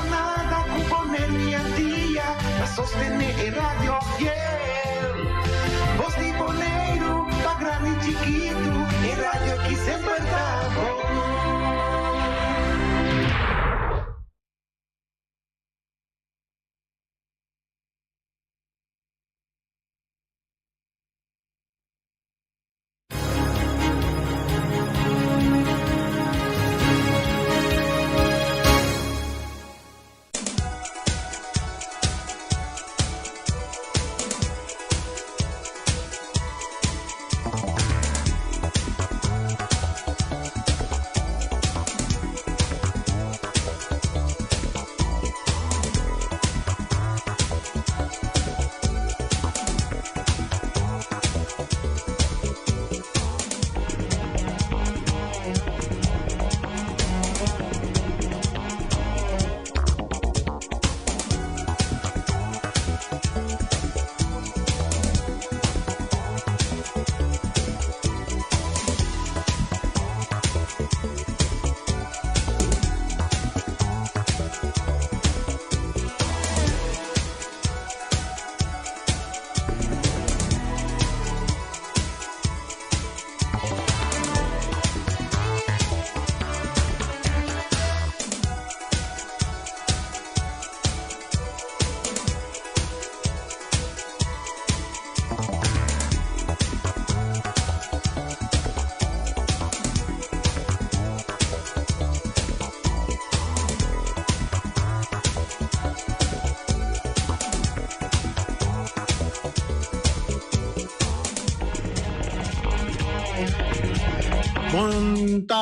jornada con ponerme al día para sostener Radio Fiel. Voz de Bonaire, pa' grande y chiquito, en radio aquí siempre estamos.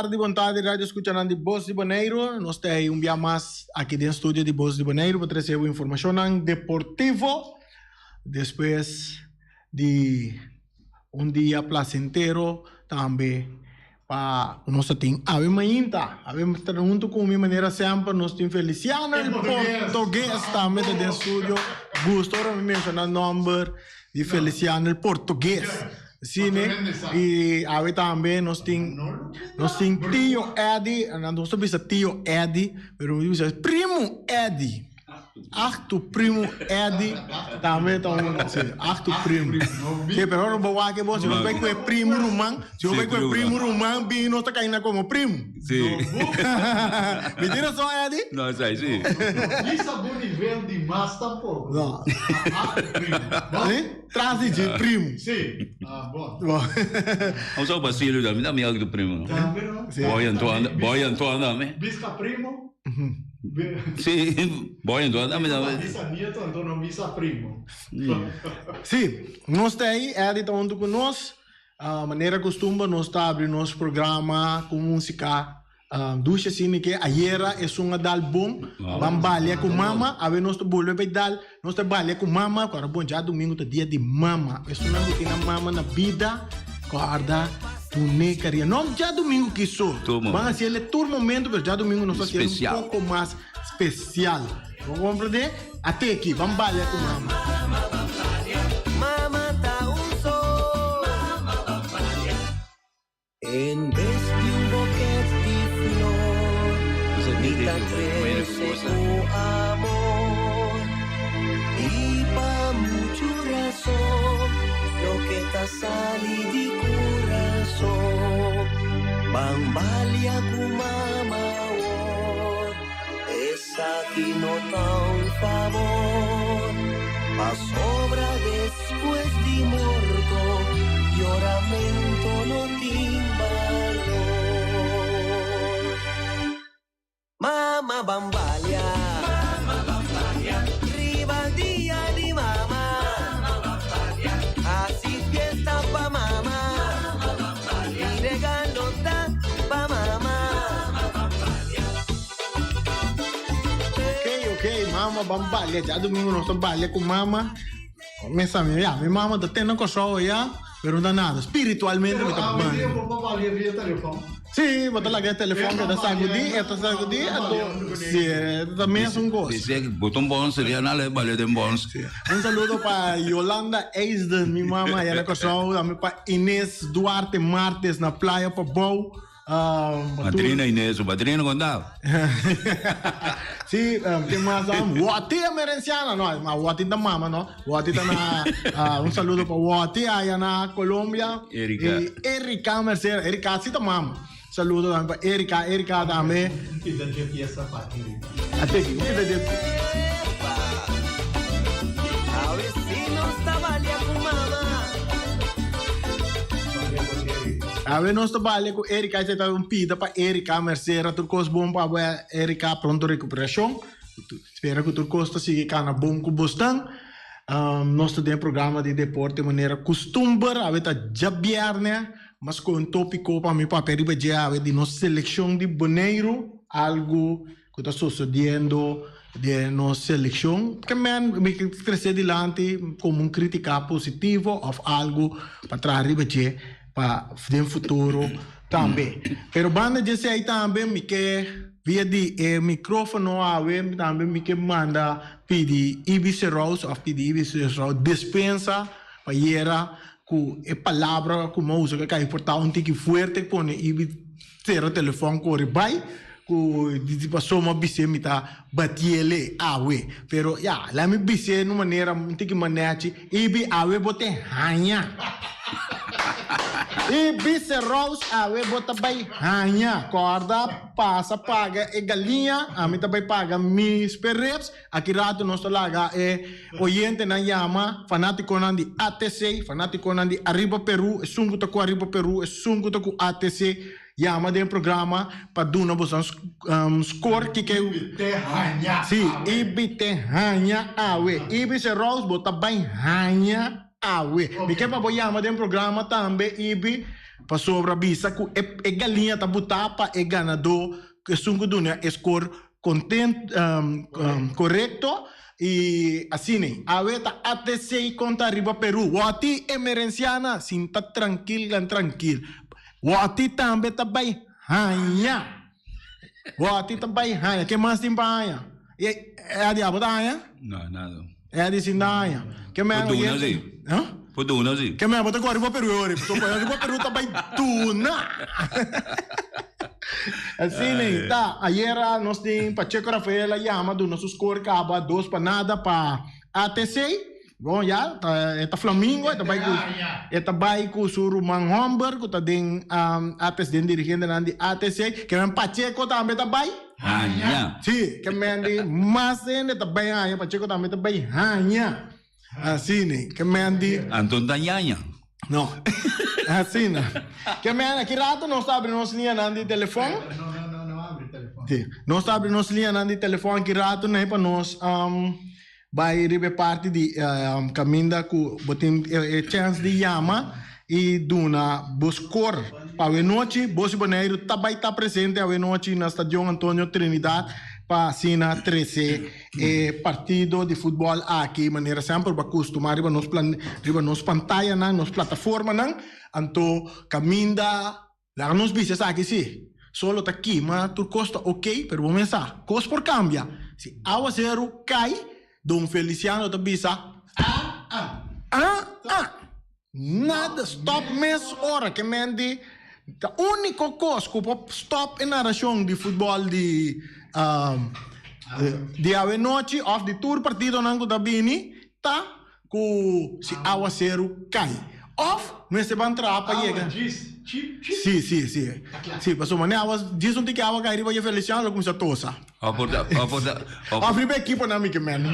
Boa tarde, rádio escuchando de Voz de Bonaire. Nós temos dia mais aqui dentro do estúdio de Voz de Bonaire para trazer informação deportivo. Depois de dia placentero também para nós tem Ave Mainta. Ave junto com minha maneira sempre nós temos Feliciano el português também dentro do estúdio. Gostaram de mencionar o nome de Feliciano el português. Sim, né? E aí também nós temos tio Eddie, não estou pensando tio Eddie, mas primo Eddie. Achto primo Eddie também está achto primo. Que pero não vou aqui você não vai com primo rumão, se eu vai com primo rumão, bem não está caindo como primo. Sim. Me tira só Eddie? Não, isso aí sim. Isso bom nível de mais tampouco. Não. Primo. Traz de primo. Sim. Ah, bom. Vamos ao Basílio também, não me do primo. Boy Antoine, né? Bisca primo. Sim, Boy Antoine, não. Bisa nieto, Antonio Bisa primo. Sim, nós temos Eddie está junto com nós. A maneira costuma nós está abrindo nosso programa com música. Ducha assim que ayer é um álbum, vamos balé com mama, a ver nós bolho vai dar, nós trabalha com mama, agora bom já domingo é dia de mama, é uma rotina mama na vida, guarda tu nem queria, não já domingo que sou, vamos ser ele todo momento, mas já domingo nós fazemos um pouco mais especial, vamos compreender? Até aqui, vamos balé com mama. En vez de un boquete de flor, ni tan crece tu amor. Y pa' mucho razón, lo que te sale de corazón, bambalia kumama or, esa que no tan favor, pa' sobra después de muerto, lloramento no tiene valor. Mama bambalia, ribaldía de mama, así fiesta pa' mama, y regalo pa' mama. Ok, mama bambalia, já domingo nós trabalha com mama, começa a minha mama está tendo cachorro já. Pero não nada, espiritualmente me está bem. Eu vou valer via telefone. Sim, vou lá o telefone que está sagudi, também é um gosto. Dice botão bom seria nada, vale de bons. Saludo para Yolanda Eisden, minha mãe, ela cachorro, também para Inês Duarte Martes na praia para Bow. Madrina Inés, o madrina Gondal. Sì, che más Wati emerenciana, no, ma Wati da mamma, no? Wati da un saluto per Wati, allá na Colombia. Erika Mercedes, Erika si da mamma. Saluto también para Erika también. Pida de fiesta para Erika. A vecinos tabalia con mamá. A ver, nós trabalhamos com Erika, você está um pida para Erika Mercedes, tudo coisa bom para Erika pronto recuperação. Espero que tudo coisa siga cana bom com Boston. Nós temos programa de deporte de maneira costumbre, a ver tá jabiarne. Mas com um tópico para mim, para pedir de nossa seleção de Boneiro, algo que está sucedendo de nossa seleção, que me crescer adiante como crítica positivo ou algo para trazer para o futuro também. Pero banda de aí também me quer via de microfone também me quer manda pedir IBC Rose ou pedir IBC Rose dispensa para com a palavra como usa que é importante que forte com e ter o telefone corre vai com de passou uma bice me tá batiele awe pero ya lá me bice numa maneira muito que manete e bi awe bote hanya e bice rose awe bota vai hanya corda passa paga e galinha a mim também paga mis perreps aqui rato nosso laga oyente na yama fanático nandi ATC fanático nandi Arriba Peru e sungo to Arriba Peru e sungo to ATC yama de programa para duna bosan score que sim ibite hanya awe ibice rose bota vai hanya awe me que para yama de programa também ibi para sobra bisa ku e galinha tá botar para e ganador que sungo duna score content correto e assim a veta ATC contra Arriba Peru Wati emerenciana sinta tranquila Wati também tá bem hanya Wati tá bem hanya que mais tem hanya é a diabo da hanya não nada é a de sinaya que mais Poduna sim Poduna sim que mais bota com Arriba Peru ore só para Arriba Peru tá bem tuna assim tá ayer nós tem Pacheco Rafaela chama do nosso score acaba 2 para nada para ATC bom já tá Flamengo tá vai com Suruman Homburg tá den ATC den dirigente nandi ATC que é Pacheco também tá vai hanya sim que é mas ainda tá bem hanya Pacheco também tá bem hanya assim que é Anton Tanhanya não assim que é aqui rato nós tá abrindo nossa linha de telefone Não abre o telefone. sim nós tá abrindo nossa linha de telefone aqui rato né para nós vai receber parte de caminda com botem chance de chama e duna buscor para a noite Bosi Boneiro também está presente a noite na Estádio Antônio Trinidad para assinar 13 partido de futebol aqui maneira sempre para costumar riba nos pantalla nos plataforma anto caminda lá nos bices aqui sim solo tá aqui mas tu custa ok pero vamos pensar costa por cambia se água zero cai Dom Feliciano da bisa nada stop mes hora que mendi a único coisa que stop na narração de futebol de ave noite of the tour partido nango da bini tá com se água zero cai off não se vai trapa chega Sì, passou mas água diz um que água cai vai Feliciano como se tosa Africa equipo na mica men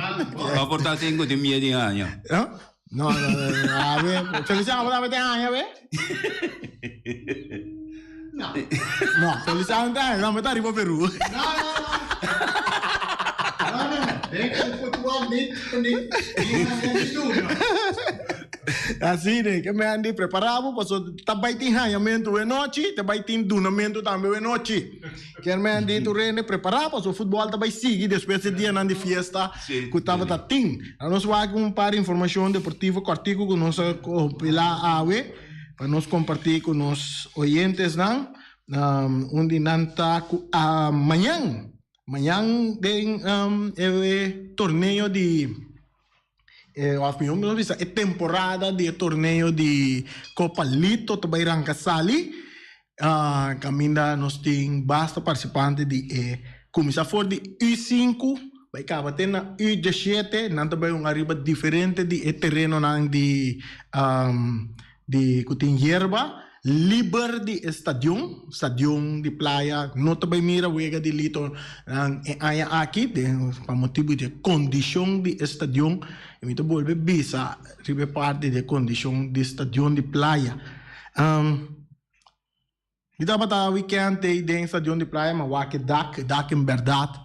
portar tengo de mia di hanya no a ver Feliciano vai ter hanya ve no Feliciano não vai Arriba Peru Tem que o futebol nem assim né que me andi preparado passou também tem ranhamento de noite também tem dunamento também de noite que me andi tu rende preparado passou futebol também sigue depois de dia de festa que tava tá tem nós vamos com um par de informação deportiva com artigo que nós pela AWE para nós compartilhar com os oyentes onde nanta amanhã tem torneio de é temporada de torneio de Copa Lito também arranca sali caminda nós tem basta participante de começar for de U5 vai acabar tendo U17 não também arriba diferente de terreno de que tem hierba liber de stadion de praia não também mira wega de lito aqui para motivo de condição de stadion e muito volve bisa ribe parte de condição de stadion de praia e dá para weekend tem stadion de praia mas wake dak em verdade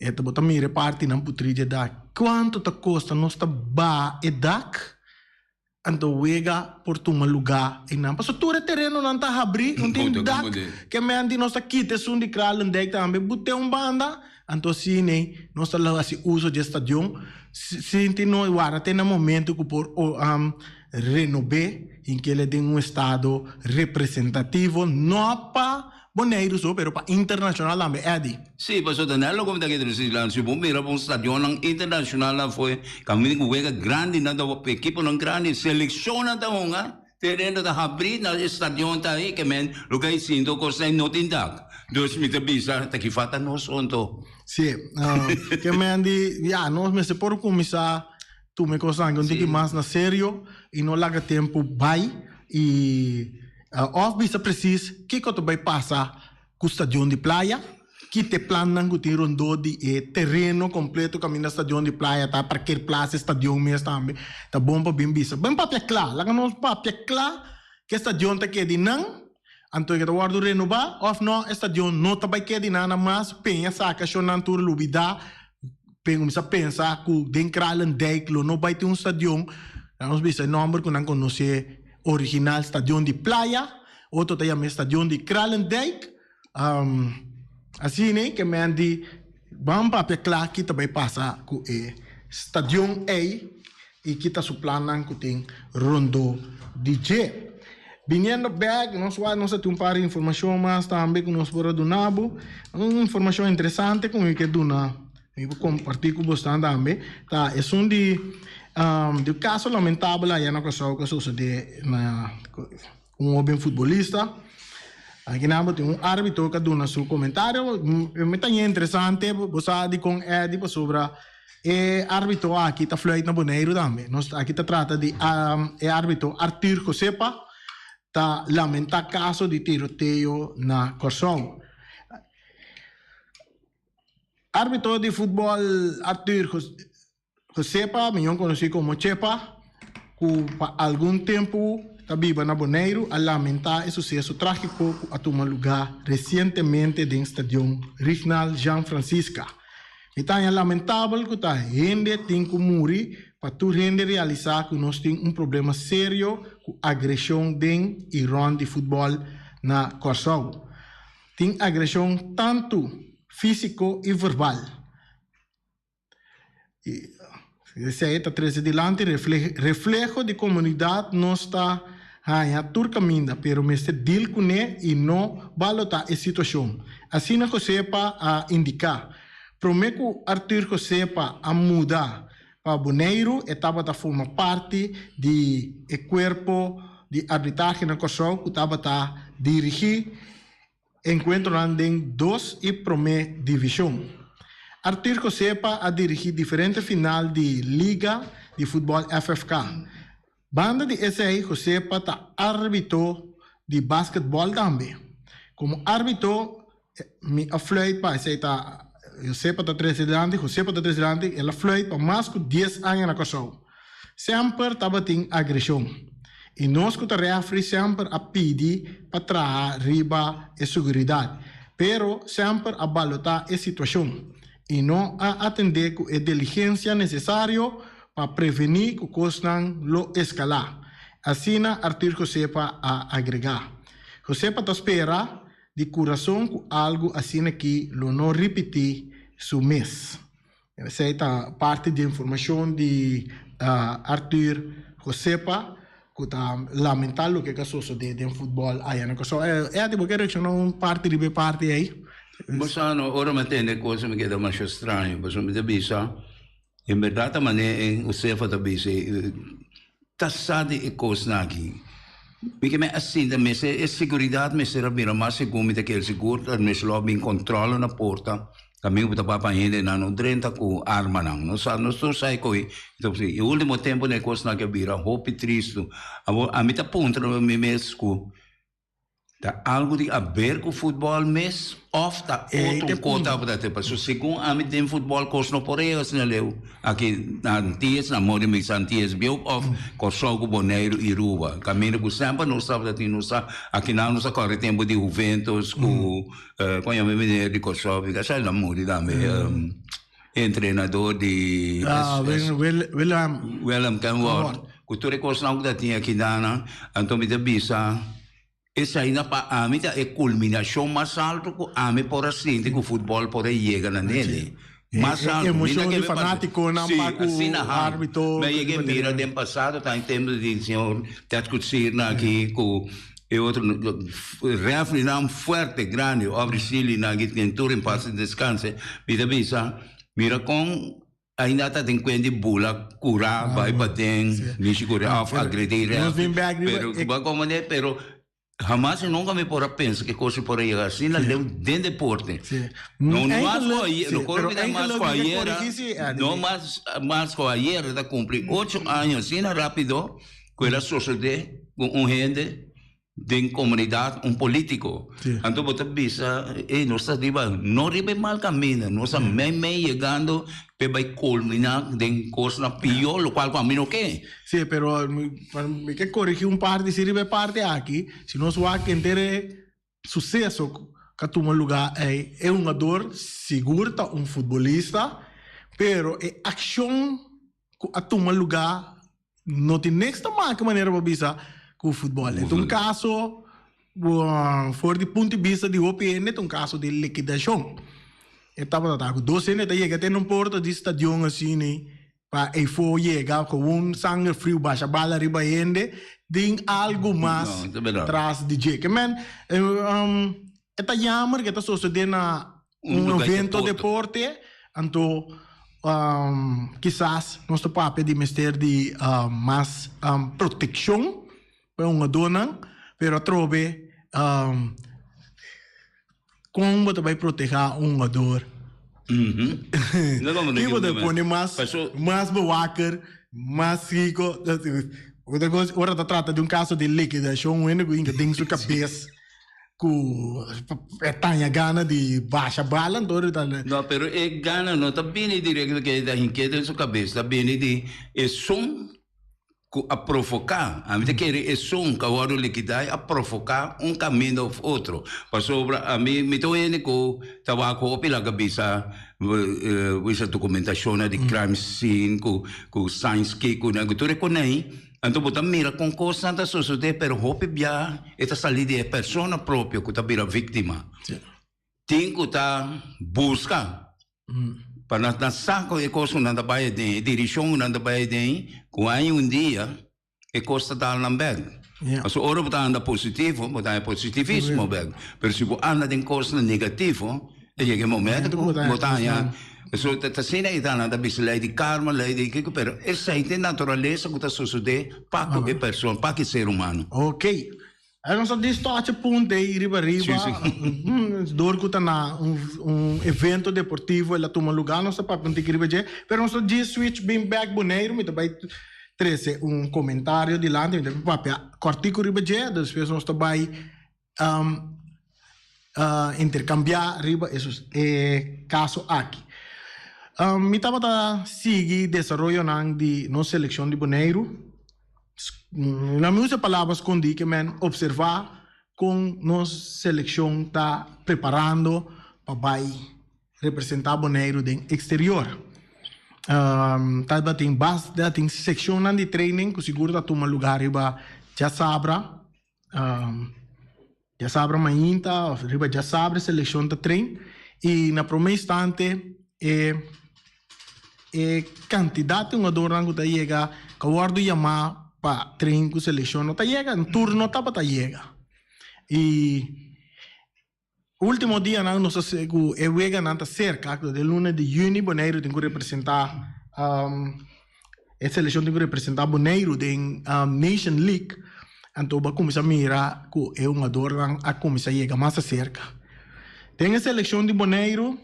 e tá bota mira parte não putria dak quanto tá custa nós tá ba e dak anto wega por tuma lugar e não passo tudo terreno não tá abrir não tem dak que me andi nossa kit sun de Kralendijk também bute banda anto cine nossa lá se uso de stadion sinti no guarda tem um momento que por renovar em que ele tem estado representativo não para Bonaire só, pero para internacional também é de. Sim, mas o Danilo como daqui do Siciliano, se bom mira para stadion internacional lá foi, caminho que wega grande na da equipe não grande, seleciona da honga, terreno da abrir na stadion tá aí que men, lugar sinto coisa não tem dak. Dos mita bisa, tá que fata nós onto. Sim, que men de, nós me se por começar, tu me coisa que tem mais na sério e não larga tempo vai e of bisa precis que tu vai passar com o stadion de praia que te planam que tem rondo de terreno completo caminho da stadion de praia tá para que place stadion mesmo também tá bom para bem bisa bem papel claro lá que nós papel claro que stadion tá que de não então que tu guardo renovar of não stadion não tá vai que de nada mais penha saca chonan tur lubida pensa pensar que den Kralendijk não vai ter stadion nós bisa número que não conhece original stadion de praia, outro também stadion de Kralendijk, assim né que me andi vamos para claro que também passa com stadion A e que está suplanan que tem rondo DJ. Vindo back, nós temos um par de informação mais também que nós podemos dar, uma informação interessante como que dona, eu vou compartilhar com vocês também, tá? É de caso lamentável aí na coisa que sucede na jovem futebolista aqui na tem árbitro que dá seu comentário me tá interessante você de com Eddie sobre árbitro aqui tá fluindo na Bonaire também nós aqui tá trata de árbitro Arthur Josepa tá lamenta caso de tiroteio na Corsão árbitro de futebol Arthur Josepa, melhor conhecido como Chepa, que por algum tempo está viva na Bonaire, a lamentar o sucesso trágico que tomou lugar recentemente no estádio regional Jean Francisca. Então é lamentável que a gente tem que morrer para tu gente realizar que nós temos problema sério com agressão dentro e run de futebol na Corsão. Tem agressão tanto físico e verbal. Esse está trazendo adiante reflexo de comunidade não está a turcaminda, pero me se deal com ele e não balota a situação. Assim não sepa a indicar. Prometo Arthur Josepa a mudar para Bonaire, estava a formar parte do corpo de arbitragem na Corsão, que estava a dirigir encontro em 2 e primeira divisão. Arthur Josepa a dirigir diferentes final de Liga de Futebol FFK. Banda de SA, Josepa está árbitro de basquetebol também. Como árbitro, me afluid para essa Josepa está presidente, ela afluid para mais de 10 anos na Corsão. Sempre estava tendo agressão. E nós que referi sempre a pedir para trazer riba e segurança. Pero sempre a balotar a situação. E não a atender com a diligência necessária para prevenir que costan lo escalar. Assim, Arthur Josepa a agregar. Josepa está espera de coração com algo assim que lo não repetir su mês. Essa é a parte de informação de Arthur Josepa que está lamentável o que sucede no futebol aí na Costa. É tipo que reacionou parte de parte aí. Mas ora matende coisa me queda mais estranho, mas me devisa. Em verdade, a maneira o Josepa devisa tassade e coisa aqui. Porque me assim, também é segurança, me será bem mais seguro, que é seguro, me se logo bem controla na porta. Kami ko pa hindi na no drenta ko arma nang no sa no so sai ko ito si ultimo tempo ne kos na kabira hopi tristo a mita punto no mes ko da algo de aber ko futebol mes of da outro kota pa dati pa so sigun a mit dem futebol kos no poreos na leu aqui na ties na mori mi santies bio of kosogo Boneiro e Ruba caminho ko sempre no sábado dati no sa aqui na no sa corre tempo de Juventus ko quando eu me de Kosovo que sai na mori da me treinador de William Canward cultura kos na ko dati aqui na Antomi de Bisa essa ainda para a mim é culminação mais alto que a mim por assim que o futebol pode chegar na nele mais alto emoção de fanático na marco árbitro mas cheguei mira do passado tá em termos de senhor tá discutindo aqui com outro refri não forte grande o Brasil na que tem tour em passe de descanso mira com ainda está tem quente bula curar vai bater nisso curar agredir pero como é pero jamás nunca me porra pensa que coisa por aí assim na leu dentro do deporte não mais foi no corpo da mais foi não mais foi ayer da cumprir 8 anos assim rápido com a sociedade com gente de comunidade político então você pensa nossa diba não ribe mal caminho nossa me chegando vai culminar de coisa na pior lo qual caminho que sí pero me que corrigir par de sirve parte aqui se nós o que entender sucesso que toma lugar é jogador seguro futebolista pero é ação que toma lugar não tem nesta maneira para bisa com o futebol. É um caso, for do ponto de vista de OPN, é um caso de liquidação. Eu estava com 12 anos, eu até não porta de estadião assim, para eu for chegar com sangue frio, baixa bala, riba ende, tem algo mais atrás de jeito. Man, é jammer que está sucedendo evento de deporte, então, quizás, nosso papel de mestre de mais proteção, uma dona, pero trove como você vai proteger jogador? Não você põe mais bewaker, mais rico. Outra coisa, agora está trata de caso de liquidação, que tem sua cabeça com a gana de baixa bala, não, pero é gana não está bem direto que da inquieta em sua cabeça, está bem de a provocar, a mim que é som que agora liquidar a provocar caminho ou outro. Para sobre a mim me tô indo com tabaco pela cabeça, essa documentação de crime scene, com science que com a cultura com aí. Então botar mira com coisa da sociedade, pero hope bia esta salida é persona própria que tá vira vítima. Tem que tá busca. Para na saco é coisa não da baia de direção não da baia de com aí dia é coisa da lambeg mas o ora botar anda positivo botar positivismo beg pero se anda tem coisa negativo é que momento botar já isso tá sendo aí tá nada bislei de karma lei de que pero essa é a natureza que tá sucede para qualquer pessoa para que ser humano ok aí nós distorce ponto aí riba dor que tá na evento deportivo ela toma lugar não para ponto que riba je pero nós diz switch bem back Boneiro me vai trazer comentário de lá de papel cortico riba je depois nós vai intercambiar riba isso é caso aqui me tava tá seguir desenvolvendo nang de nossa seleção de Boneiro na minha palavras condi que men observar com nossa seleção está preparando para representar Boneiro no exterior tá tem base tem secção de training que seguro tá toma lugar riba já sabra mainta riba já sabra seleção tá trein e na primeiro instante candidato um jogador que tá chega que o guardo chamar para treino com seleção não tá chega um turno tá para chega e último dia não sei se o chega não tá cerca de lunes de junho Boneiro tem que representar a seleção tem que representar Boneiro em Nation League Então, vai começar a mirar que é um jogador a começar a chegar mais cerca. Tem a seleção de Bonaire,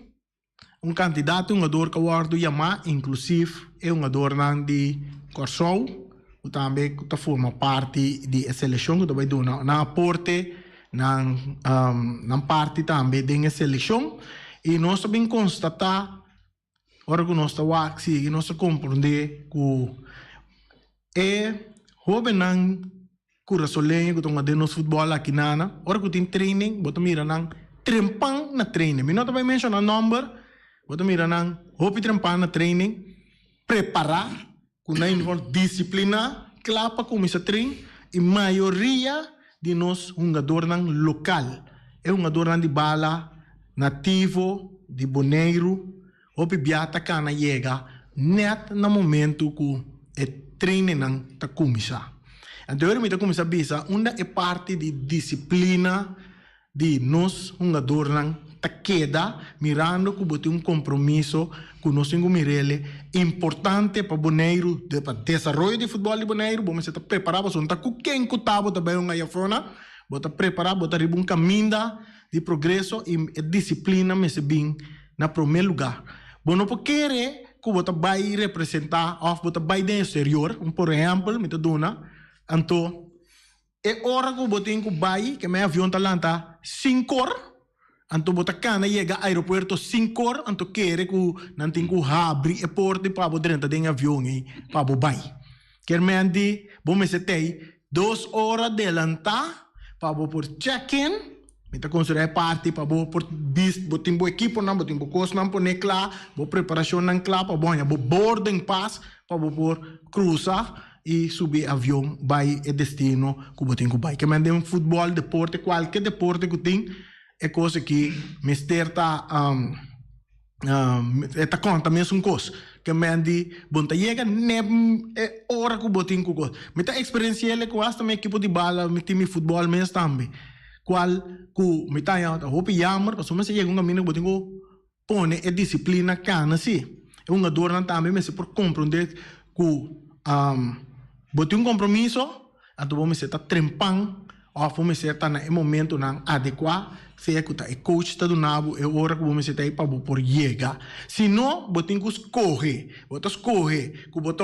um candidato, um jogador que eu chamar, inclusive, é um jogador de Corsou, que também forma parte da seleção, que vai dar na aporte, na parte também da seleção. E nós também constatar, ora que nós estamos aqui, nós compreender que é jovem curaçolenho que estão dando futebol aqui na ora que tem training, bota mira nang trempang na training. Me não vai mencionar number, bota mira nang hopi trempang na training, preparar com na disciplina, clapa como essa trein e maioria de nós jogador nang local, é um jogador de bala nativo de Bonaire, hopi biata kana chega net na momento que é treino nang ta começar. Então, eu me começar a pensar, uma é parte de disciplina de nós, jogador nang ta queda, mirando que bote compromisso com nós em Mirele, importante para Bonaire, para desenvolvimento de futebol de Bonaire, vamos estar preparados, não tá com quem cutava também um ayafona, bota preparar, bota riba caminho de progresso e disciplina, mas bem na primeiro lugar. Bom, não pode querer que você vai representar, ou você vai no exterior, por exemplo, me dona, então, é hora que você tem que vai, que meu avião está 5 horas, então você cana chega ao aeroporto 5 horas, então quer que não tem que abrir a porta para você dentro do avião e para você vai. Quer me andi, você tem 2 horas de adelantar para você por check-in, então, considerar parte para você por tem um equipo, não tem um coisa, não pode claro, boa preparação não claro, para você boarding pass para você por cruzar e subir avião, vai e destino que você tem que vai. Que mandem futebol, deporte, qualquer deporte que tem, é coisa que mister tá tá conta mesmo coisa. Que mandem, bom, tá chega é hora que você tem que go. Me tá experiência ele com esta minha equipe de bala, me time futebol mesmo também. Qual que me tá já, hope jammer, mas você chega um caminho que você tem que pôr a disciplina cana sim. É uma dor não também, mas por compreender que bote compromisso, então vamos estar trempando, ou vamos estar no momento adequado, se é que o coach está do nabo, é hora que vamos estar aí para por chegar. Se não, bote que escorre, que bote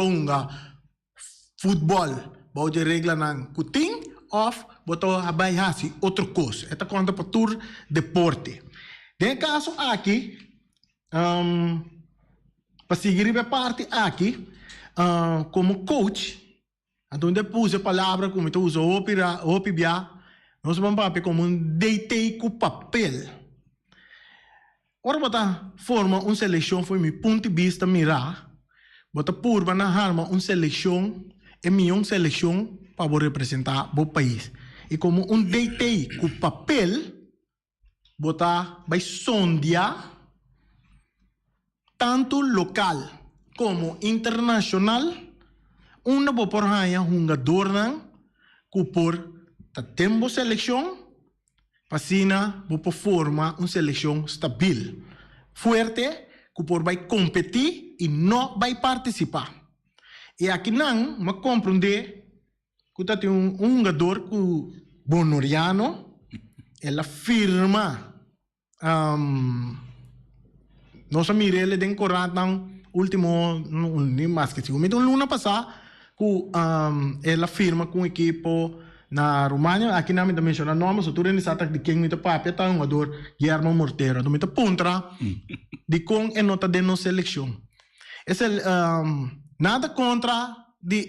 futebol, bote regra na cutim, ou bote abaixar outra coisa. Esta conta para tour deporte. Tem caso aqui, para seguir a parte aqui, como coach, então depois a palavra como tu usa opibia, nós vamos papel como deitei com papel. Ora bota forma uma seleção foi meu ponto de vista mirar, bota purba na arma uma seleção é minha seleção para representar o país. E como deitei com papel, bota vai sondear tanto local como internacional, uma boa porraia, jogador que por tempo seleção, passina boa forma uma seleção estável, forte, que por vai competir e não vai participar. E aqui não, me compreender que tem jogador que bonoriano, ela firma, nós mirele den corratan último, nem mais que se então luna passada que ela firma com equipo na România, aqui não me menciona nome, só tu nem sabe de quem me tá papel, tá um jogador Guillermo Mortero, então me tá pontra de com é nota de nossa seleção. Esse nada contra de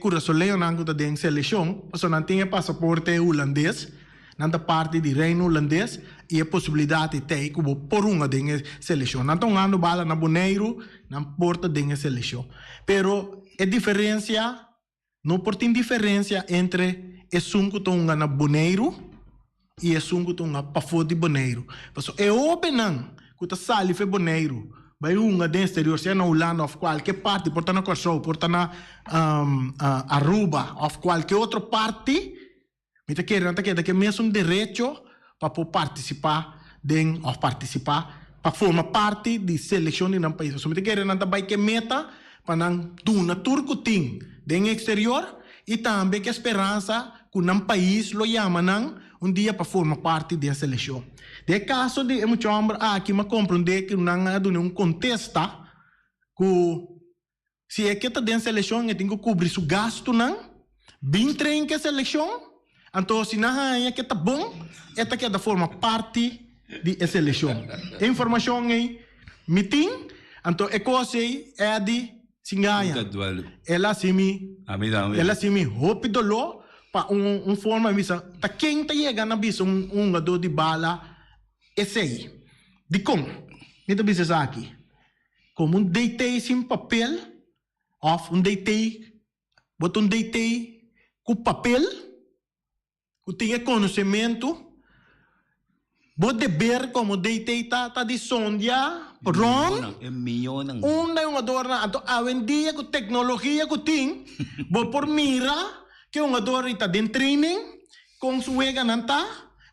curaçoleio na conta de seleção, só não tem passaporte holandês, nada parte de reino holandês e a possibilidade de ter que por uma de seleção. Não estão andando bala na Bonaire, na porta de seleção. Pero a diferença, não por tem diferença entre o som que estão na Bonaire e o som que estão para fora de Bonaire. É óbvio que está sali foi Bonaire. Vai uma de exterior, se é na Holanda ou qualquer parte, porta na Corsou, porta na Aruba ou qualquer outra parte, me está querendo que mesmo direito para participar para formar parte de seleção de um país. So, me está querendo que meta para não turco tem de exterior e também que a esperança que um país lo chama dia para formar parte da seleção. De caso de muito homem aqui me compreender que não é contesta que se é que está dentro da seleção tem que cobrir o gasto bem treino que a seleção, então se não é que está bom, é que da forma parte da seleção. A informação é meeting, então é coisa é de singanha. Ela se me rápido lo para forma visa. Tá quem tá chegando na visa jogador de bala esse aí. De como? Me tá visa aqui. Como deitei sem papel, ou deitei, botou deitei com papel, que tenha conhecimento. Vou dever como deitei tá de sondia, ron. Uma adorna, então hoje em dia com tecnologia que tem, vou por mira que adorna está dentro training, com sua ega não tá,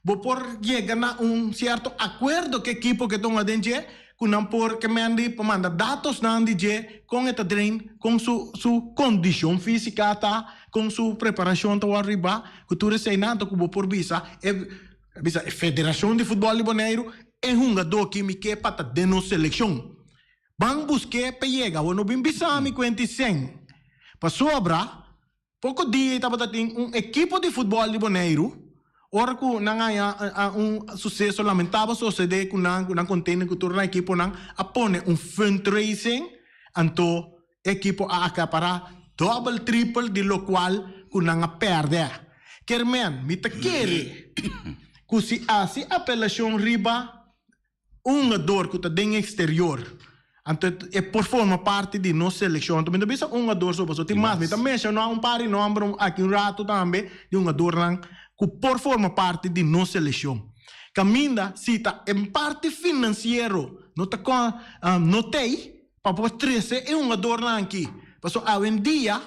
vou por chegar a certo acordo que equipo que estão dentro, que não por que mande para mandar dados não DJ com esta trein, com su condição física tá, com sua preparação tá arriba, que tu recém nada que vou por visa a Federação de Futebol de Bonaire é jogador que me quer para dentro da seleção. Vamos buscar para chegar, não vim bisar me conhece 100. Para sobra, pouco dia estava tendo equipo de futebol de Bonaire, ora que não há sucesso lamentável suceder com não contém que torna a equipe não apone fundraising, então equipo a acaparar double triple de lo qual que não perde. Quermen, me te quere. Que se hace apelação riba jogador que está dentro exterior, então é por forma parte de nossa seleção. Então, me pensa jogador sobre isso. Tem mais, me também não pare nome aqui rato também de jogador que por forma parte de nossa seleção. Caminda cita em parte financeiro, não tá com notei para por 13 é jogador aqui. Porque hoje em dia,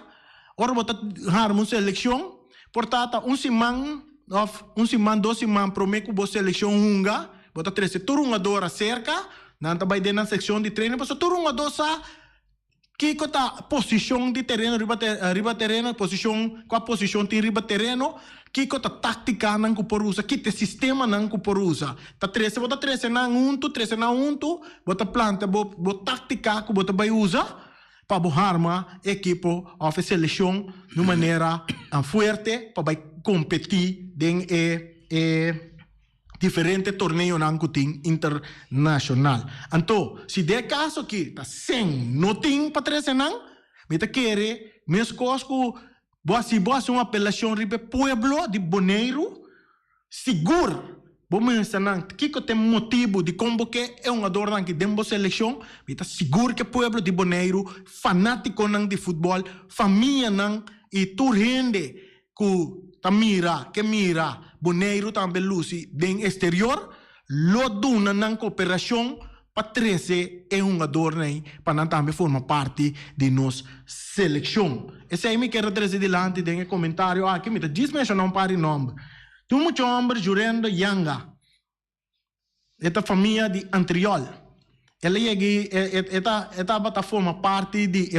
ora bota harmon seleção, portanto semana 2 semanas prometo que a seleção hunga, bota 13 turungador acerca, não vai dentro da secção de treino, mas turungador sa que a posição de terreno riba terreno, posição qual posição tem riba terreno, que a tática não que por usa, que o sistema não que por usa. Tá 13 bota 13 na 1, 13 na 1, bota planta, bota tática que bota vai usar para armar equipo of seleção de maneira forte para competir em diferentes torneios internacional. Então, se der caso que está sem nothing para trazer não, me te querer, minhas coisas que boa uma apelação ribe pueblo de Bonaire, seguro. Bom mencionar que tem motivo de convocar é jogador que dentro da seleção, está seguro que o povo de Bonaire, fanático de futebol, família e tu rende que mira Bonaire também luci dentro exterior, lo duna na cooperação para 13 é jogador para não também formar parte de nossa seleção. Esse aí me quero trazer delante de comentário aqui, me diz mencionar um nome. Tu muito homem jurando Yanga, esta família de Antriol, ela esta forma parte de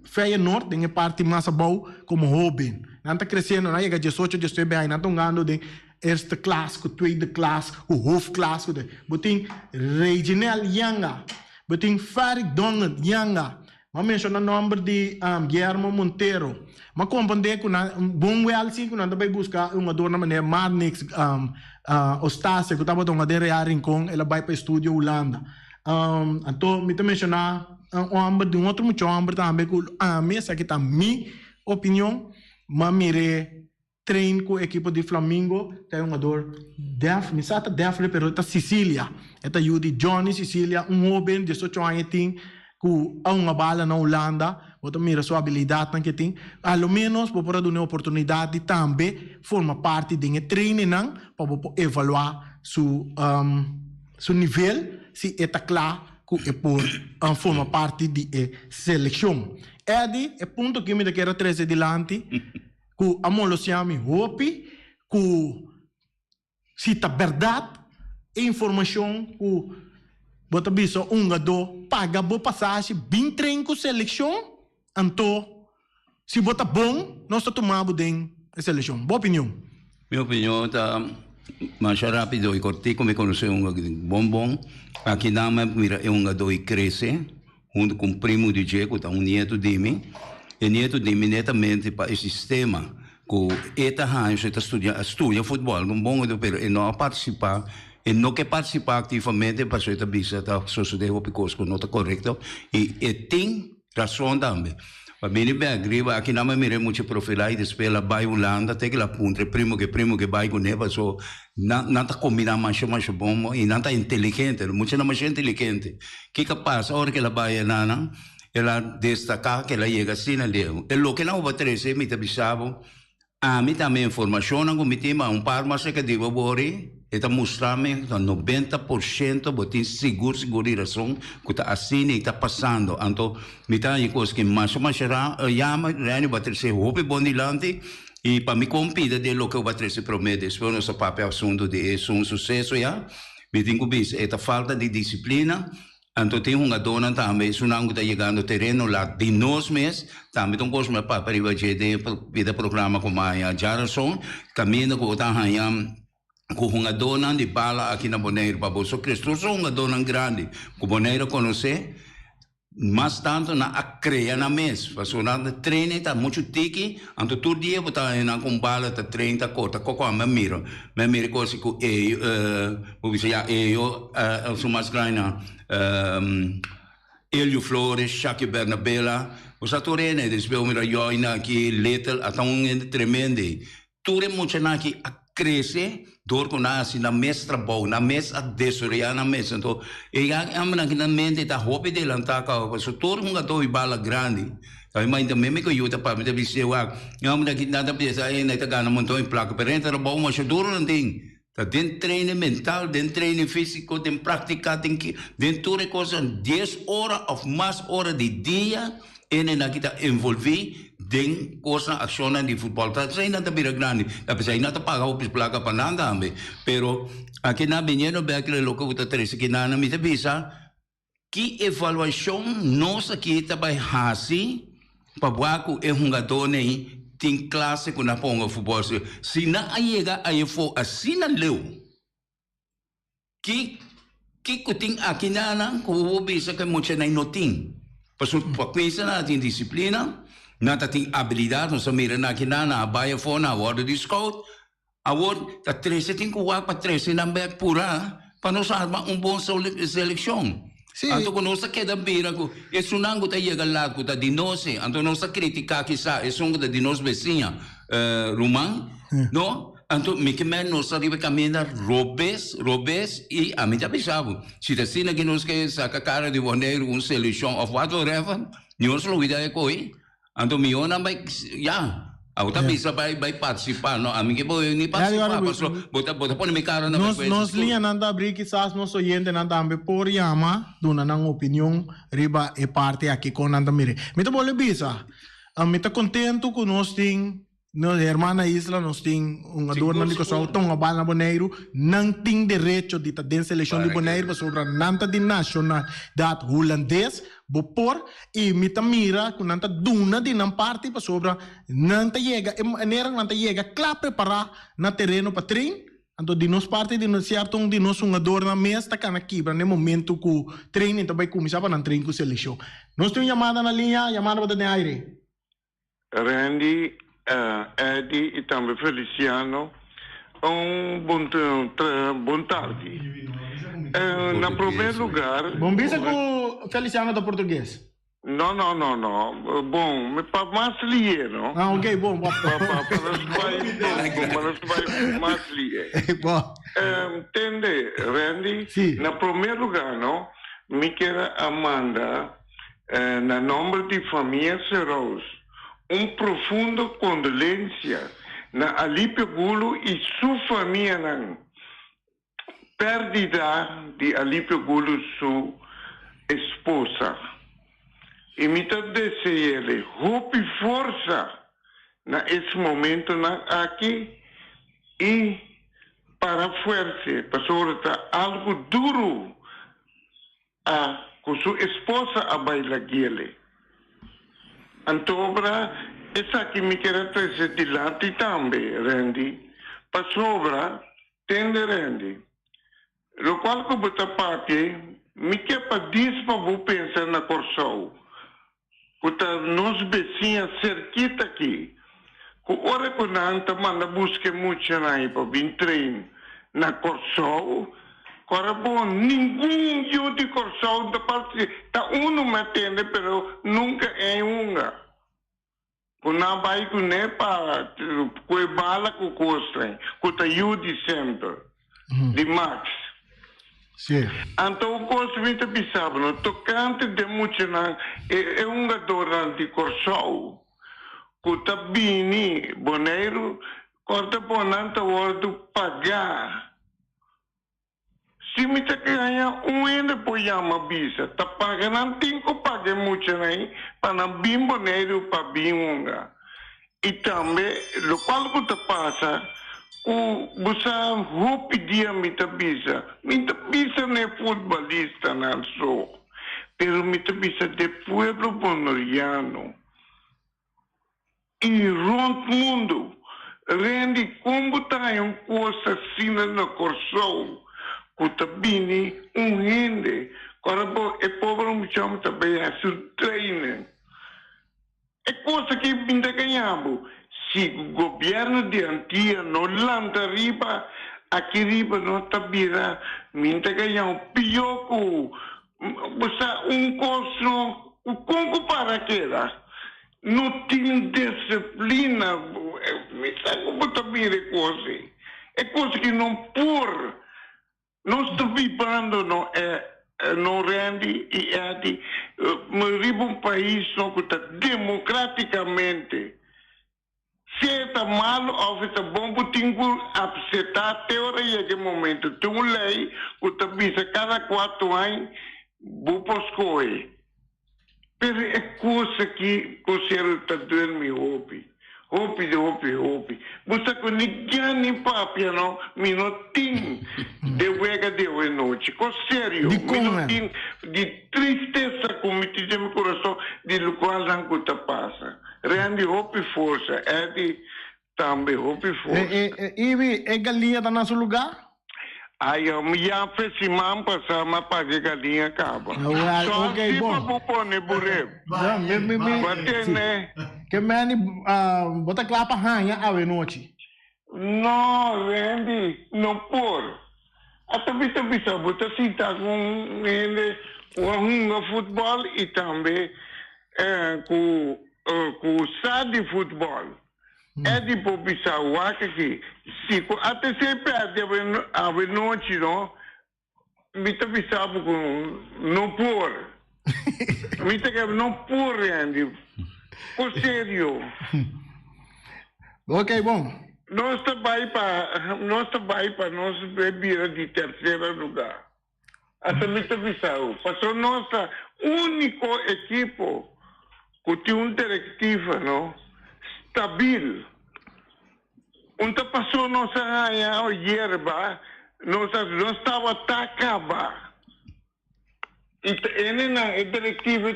Feyenoord, tem parte mais boa como Robin. Não está crescendo, não chega 18, 19 anos, não está ganhando de eerste classe, tweede classe, hoofdklasse, beting Reginald Yanga, beting Farid Dongen Yanga. Maar mention o nome de Guillermo Monteiro. Mas compreender que bom well sim que nós vai buscar uma dor na maneira Marnix Ostácia que estava dando a dera Rincon, ela vai para o estúdio Holanda. Então me mencionar homem de outro muito homem também que a mesa que tá minha opinião, mas mire treino com a equipe de Flamengo, tem um jogador me sata Defre, pero está Sicília, está Judy Johnny Sicília, jovem de 18 anos tem que há uma bala na Holanda, você mira sua habilidade que tem, ao menos para dar uma oportunidade de também formar parte de treino para evaluar seu nível, se está claro que é por formar parte de seleção. É ponto que me quero trazer adiante, que a molo siamo hopi, que se está verdade, informação que bota biso jogador paga boa passagem, bem treino com seleção, então Se bota bom, nós está tomando bem a seleção. Boa opinião. Minha opinião está mais rápido e cortico. Me conhece bom. Aqui na mira é doi cresce, junto com o primo de Diego, tá nieto de mim. E nieto de mim netamente para o sistema. Que eta Hans estudia futebol, um bom pero e não participar. E não quer participar ativamente para ser vista da sociedade porque não está correto. E tem razão também. Para mim, aqui não me mire muito profilai de espela vai Holanda, até que lá puntre primo que vai com neva, so não está combinando mais bom e não está inteligente, muito não mais inteligente. Que capaz, a hora que ela vai nana, ela destaca que ela chega assim na leu. E lo que não vai trazer, me tabisavo, a mim também informação não cometi, mas par mais que digo bori. Eta mostrar-me que 90% botin seguro razão que está assim e está passando. Então, me está aí coisa que mais chama, Rani vai ter roupa bonilante e para me compida de lo que vai ter se promete. Espero nosso papel assunto de um sucesso já. Me tenho que ver, esta falta de disciplina. Então, tem uma dona também, se não está chegando ao terreno lá de nós mesmos, também tem coisa para ir programa como a Jarson, caminho com o Tahayam. Com uma dona de bala aqui na Bonaire, para você Cristo, sou uma dona grande, com Bonaire conhecer, mas tanto na creia na mesa, porque na treino está muito tique, então todo dia você está na com bala, está treino, está corta, coco me miro coisa que vou dizer eu sou mais grande, Elio Flores, Shaki Bernabella, você está treino, depois mira eu aqui little, até tremendo, tudo muito aqui cresce door ko na si na mes trabaho na mes at desoria na mes então e ang na mente ta hope de lanta ka so tur nga to ibala grande kay may me ko yuta pa me de bisewa ngam na kinada pesa e na taga na monto em placa perente trabaho mo so duro landing ta den treino mental den treino físico den prática den tudo coisa 10 horas of mais hora de dia e na kita envolvi den cosa azione di football. Sai nata bira grande, tapi sai nata paga opis placa pananda ambe. Pero aqui na beneno bekle loco uta trese que na mi te bisa que evaluação nossa que tá by hasi pa buaco e hungadone tem classe com na ponga futebol. Se na aiega aifo asina leu. Que kuting aqui na ko bisa que mo na inoting. Paso pensa na tem disciplina, na tem habilidade, nós mira na aqui na baia fona, a word de scout, a word da 13 tem que para 13 na back pura, para nós armar bom seleção. Sim. Então quando nós queda bira ko, é sunango ta chega lá ko ta dinose, então nós criticar que sa, é sungo da dinos vizinha, Roman, no? Então, me que men nós arriba caminhar robes e a mim já pensava. Se assim que nós que saca cara de Bonaire seleção of whatever, nós lo ideia coi. Então, me ona vai já. A outra bisa vai participar, não? A mim que vou nem participar, bota põe me cara na coisa. Nós linha nanda abrir quizás nós oyente nanda ambe por yama, dona nang opinião riba e parte aqui com nanda mire. Me tá bole bisa. Me tá contento com nós tem nós hermana isla nós tem dona de coisa tão a bala Bonaire não tem direito de estar dentro da seleção de Bonaire sobre nanta de nacionalidade holandês bopor e mita mira com nanta duna de não parte para sobre nanta chega claro preparar na terreno para treino então de nós parte de nós certo de nós dor na mesa tá na quebra no momento que o treino então vai começar para não treino com seleção nós temos chamada na linha chamada para aire Randy Eddie e também Feliciano bom tarde na primeiro lugar bom bisa com Feliciano do português não bom me para mais lier não ok bom para mais lier entende Randy sí. Na primeiro lugar não me quer Amanda na nome de família Serros profundo condolência na Alípio Gulo e sua família na perdida de Alípio Gulo sua esposa. E me deseja ele hope e força nesse momento aqui e para força para algo duro com sua esposa a bailar ele. Antobra essa aqui me quer trazer de lati também, Randy. Para sobra, tende Randy. Lo qual que bota parte, me quer para diz para vou pensar na Corsol. Kuta nos vizinhos cerquita aqui. Com hora que não manda busca muito na para vir treino na Corsol. Agora, bom, ninguém de Corsol da parte, tá me atende, pero nunca é uma. Quando vai com né para com bala com costa, com tá de sempre, de Max. Sim. Então o costa me tá pensando, no tocante de muito na é um adorante de Corsol, com tá bini, boneiro, corta bonanta o pagar. Se me tá ganha ainda por chama bisa, tá pagando tem que pagar muito aí para bim boneiro para bim unga. E também, o qual que tá passa, o você hope dia me tá bisa não é futebolista não só, pero me tá bisa de pueblo bonoriano. E rond mundo, rende como tá um coisa assim na Corsol. Kutabini, hindi. Kaya e pobre mo chama também a sur treino. É coisa que pinta ganhamos. Se o governo de Antia não lança riba, aqui riba não está vira, pinta ganhamos pior que costo, como para aquela. Não tem disciplina, me sabe como está vira coisa. É coisa que não por. Não estou vivendo no Randy e Eddie, um país que está democraticamente. Se está mal ou se está bom, tem que aceitar até o aquele momento. Tem uma lei que está vista cada 4 anos, vou poscoe. Mas é coisa que considero que está dormindo, Hopi. Você com ninguém nem papia não, minutinho de wega de noite. Com sério, minutinho de tristeza como me diz meu coração de lo qual não que passa. Reandi hopi força, é de também hopi força. Ibi, é galinha tá no seu lugar? Aí eu me aproximar passar uma pague galinha acaba. Só assim para vou pôr burê. Bater né? Que mani bota clapa ranha a noite. Não, Randy, não por. Até bisa bota sinta com ele com futebol e também com o de futebol. É de popisa o aqui. Se até se perde a noite não, me tá bisa com não por. Me tá que não por, Randy. Por sério. Ok, bom. Nós vai para nós bebida de terceiro lugar. Até me avisou. Passou nossa único equipo que tem diretivo, não? Stabil. Onde passou nossa raia, hierba, nós estava atacada. Ini na direktivo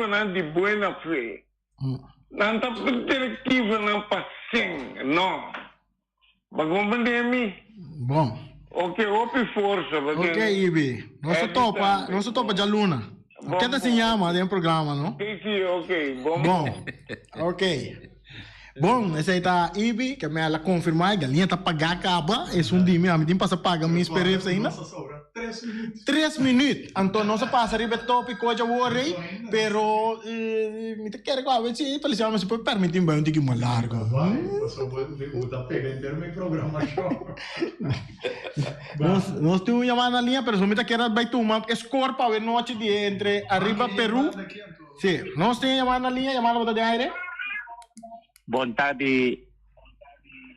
na di buena fe. Nanta direktivo na passing, no. Bagong pandemi. Bom. Ok, opi força. Ok, Ibi. Não se topa de aluna. O que se chama de programa, não? Sim, ok. Bom. Ok. Bom, essa aí tá Ibi, que me ela confirmar, galinha tá pagar acaba, esse dia me tem passa paga minha experiência ainda. 3 minutos. Então não se passa ribe tópico já worry, pero me te quero que se feliciamo se pode permitir bem um pouquinho mais largo. Você pode pegar em termos de programação. Nós temos chamada na linha, pero se me te quero vai tomar score para ver noite de entre arriba Peru. Sim, nós temos chamada na linha, chamada de aire. Boa tarde,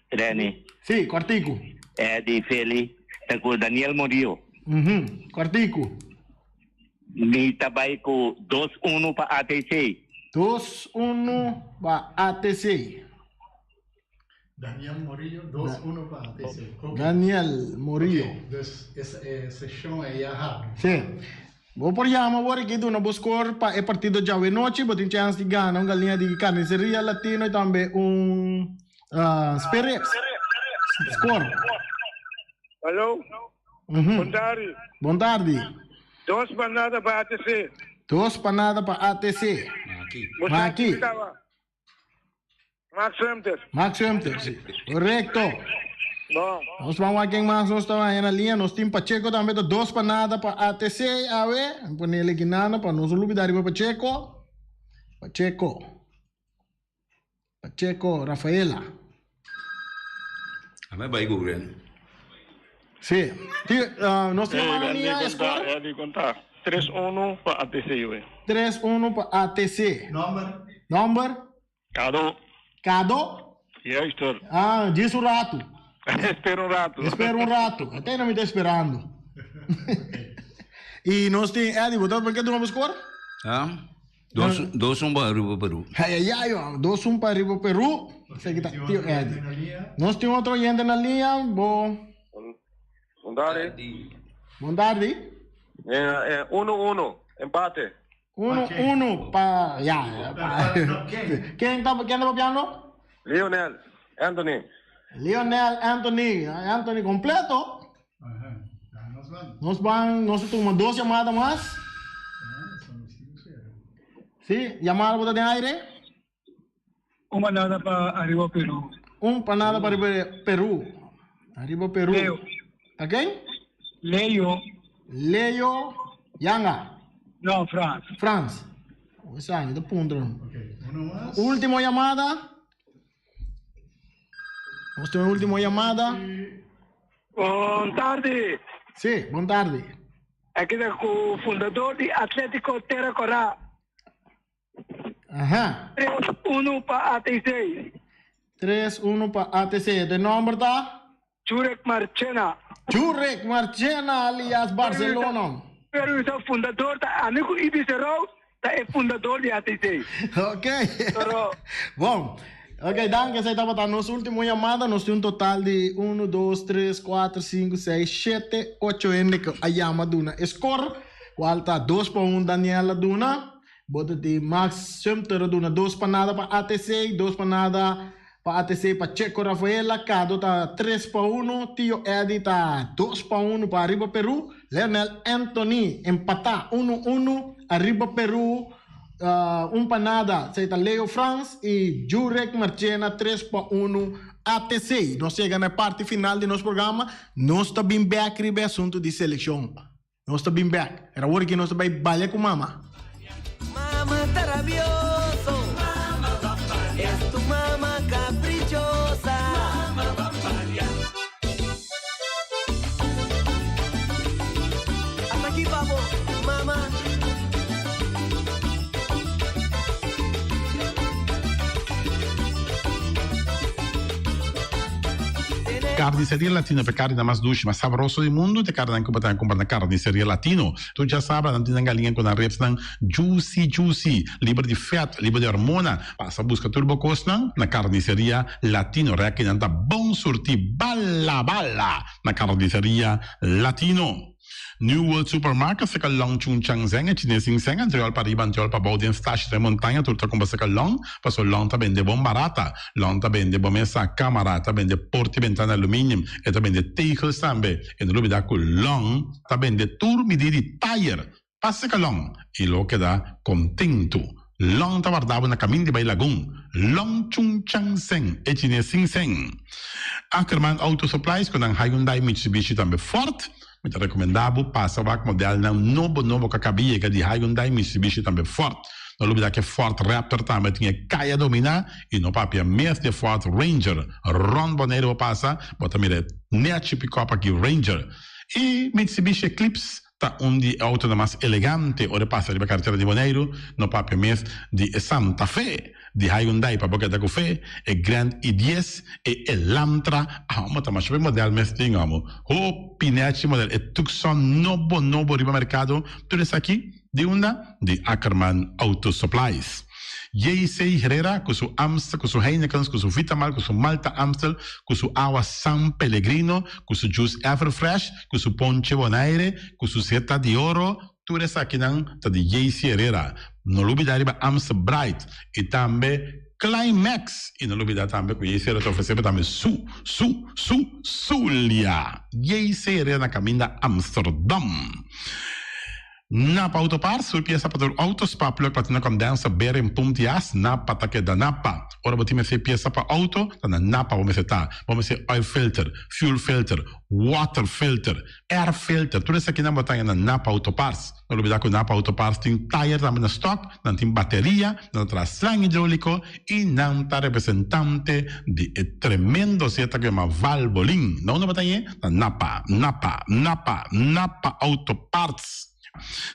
Reni. Sim, Quartico. É de Feli, com Daniel Murillo. Quartico. Me trabalho com 2-1 para ATC. 2-1 para ATC. Daniel Murillo, 2-1 para ATC. Okay. Daniel Murillo. Okay. Esse chão é errado. Sim. Vou por llama agora aqui do novo score para o partido de hoje noite, botem chance de ganhar uma galinha de carniceria latino e também spere. Score. Alô? Uhum. Boa tarde. 2 panadas para ATC. 2 panadas para ATC. Aqui. Max Hemter. Correcto. Bom. Nós vamos aqui mais, nós estamos aí na linha, nós temos Pacheco também, 2 panadas para ATC, a ver, vamos pôr ele aqui nada, para nós olvidar para Pacheco, Rafaela. A me vai Google. Sim. Nós temos uma linha, score? É de contar. 3-1 para ATC, ué. 3-1 para ATC. Number? Cado? Yes, sir. Diz o rato. Espera um rato. Até não me está esperando. E nós temos, Eddie, botar por que do novo score? 2-1 para Ribo Peru. Ai, 2-1 para Ribo Peru. Sei que tio Eddie. Nós temos outro gente na linha. Boa tarde. 1-1. Empate. 1-1 para... Quem está piano? Lionel Anthony. Anthony completo. Nós tomamos 2 chamadas mais. Sim, chamada botar de aire. Uma panada para Arriba Peru. Panada para Peru. Arriba Peru. Leo. A quem? Leo Yanga. No, France. Esse aí, do ponto. Última chamada. Nós temos a última chamada. Boa tarde. Sim, boa tarde. Aqui é o fundador de Atlético Terra Corá. 3-1 para ATC. 3-1 para ATC. O nome está? Jurek Marchena, alias Barcelona. Pero é o fundador da Amigo Ibicerro, é fundador de ATC. Ok. Bom. Ok, danke, você estava na nossa última chamada. Nós temos um total de 1, 2, 3, 4, 5, 6, 7, 8 gente que a chama Duna. Score, qual está 2-1 Daniela Duna. Bota de Max Schemter Duna, 2 panadas para ATC, 2 panadas para ATC para Checo Rafaela. Cado está 3-1. Tio Eddie está 2-1 para Arriba Peru. Leonel Anthony empata 1-1. Arriba Peru. Panada, se está Leo France e Jurek Marchena 3-1 ATC. Nós chegamos na parte final do nosso programa. Nós estamos bem back no assunto de seleção. Nós estamos bem back. Era hora que nós estamos bem balé com mama. Mama está rabioso. Es tu mamá caprichosa. Hasta aquí vamos, mamá. Carnicería Latino é carne mais doce, mais saboroso do mundo. Te carne que botar comprar na Carnicería Latino. Tu já sabe, não tem galinha com a refnan juicy, livre de fat, livre de hormona. Passa a busca turbo cosnan na Carnicería Latino. Reque não tá bom surti bala na Carnicería Latino. New World Supermarket fica long chung chang zeng e chinesing zeng anterior para riba anterior para baudin stash de montanha turta com basta long passo long ta vende bom barata long ta vende bom essa câmara ta vende porti ventana alumínio e ta vende tegels também e no lubida com long ta vende tur medidi tire passa que long e lo que dá contento long ta guardava na caminho de Bailagoon long chung chang zeng e chinesing zeng Ackerman Auto Supplies com a Hyundai Mitsubishi também forte. Muito recomendável, passa o modelo novo que acabia de Hyundai Mitsubishi também forte. Não dúvida que Ford Raptor também tinha caia dominar e no papel mesmo de Ford Ranger. Ron Boneiro passa, bota mire, net pick-up aqui Ranger. E Mitsubishi Eclipse tá de auto mais elegante, ora passa de carteira de Boneiro, no papel mesmo de Santa Fe. De Hyundai para boca da café, e Grand i10 e Elantra, mas também o modelo mesmo tingamos. O pinete modelo e Tucson novo riba mercado, tudo isso aqui de onda de Ackerman Auto Supplies. J.C. Herrera, com seu Amstel, com seu Heineken, com seu Vitamal, com seu Malta Amstel, com seu Água San Pellegrino, com seu Juice Everfresh, com seu Ponche Bonaire, com seu Seta de Ouro, tudo isso aqui não tá de JC Herrera. Não olvidar para Amstel Bright e também Climax. E não olvidar também que JC Herrera te oferece também Zulia. JC Herrera na caminho da Amsterdam. Napa Autoparts, sua peça para o autospa, plug para ter condensa, beira em pontias, Napa tá que da Napa. Ora, vou ter peça para auto, tá na Napa, vamos ser oil filter, fuel filter, water filter, air filter, tudo isso aqui não botar na Napa Autoparts. Não olvidar que o Napa Autoparts tem tire também na stock, não tem bateria, não traz slang hidráulico e não tá representante de tremendo seta que é uma Valvoline. Não botar aí na Napa Autoparts.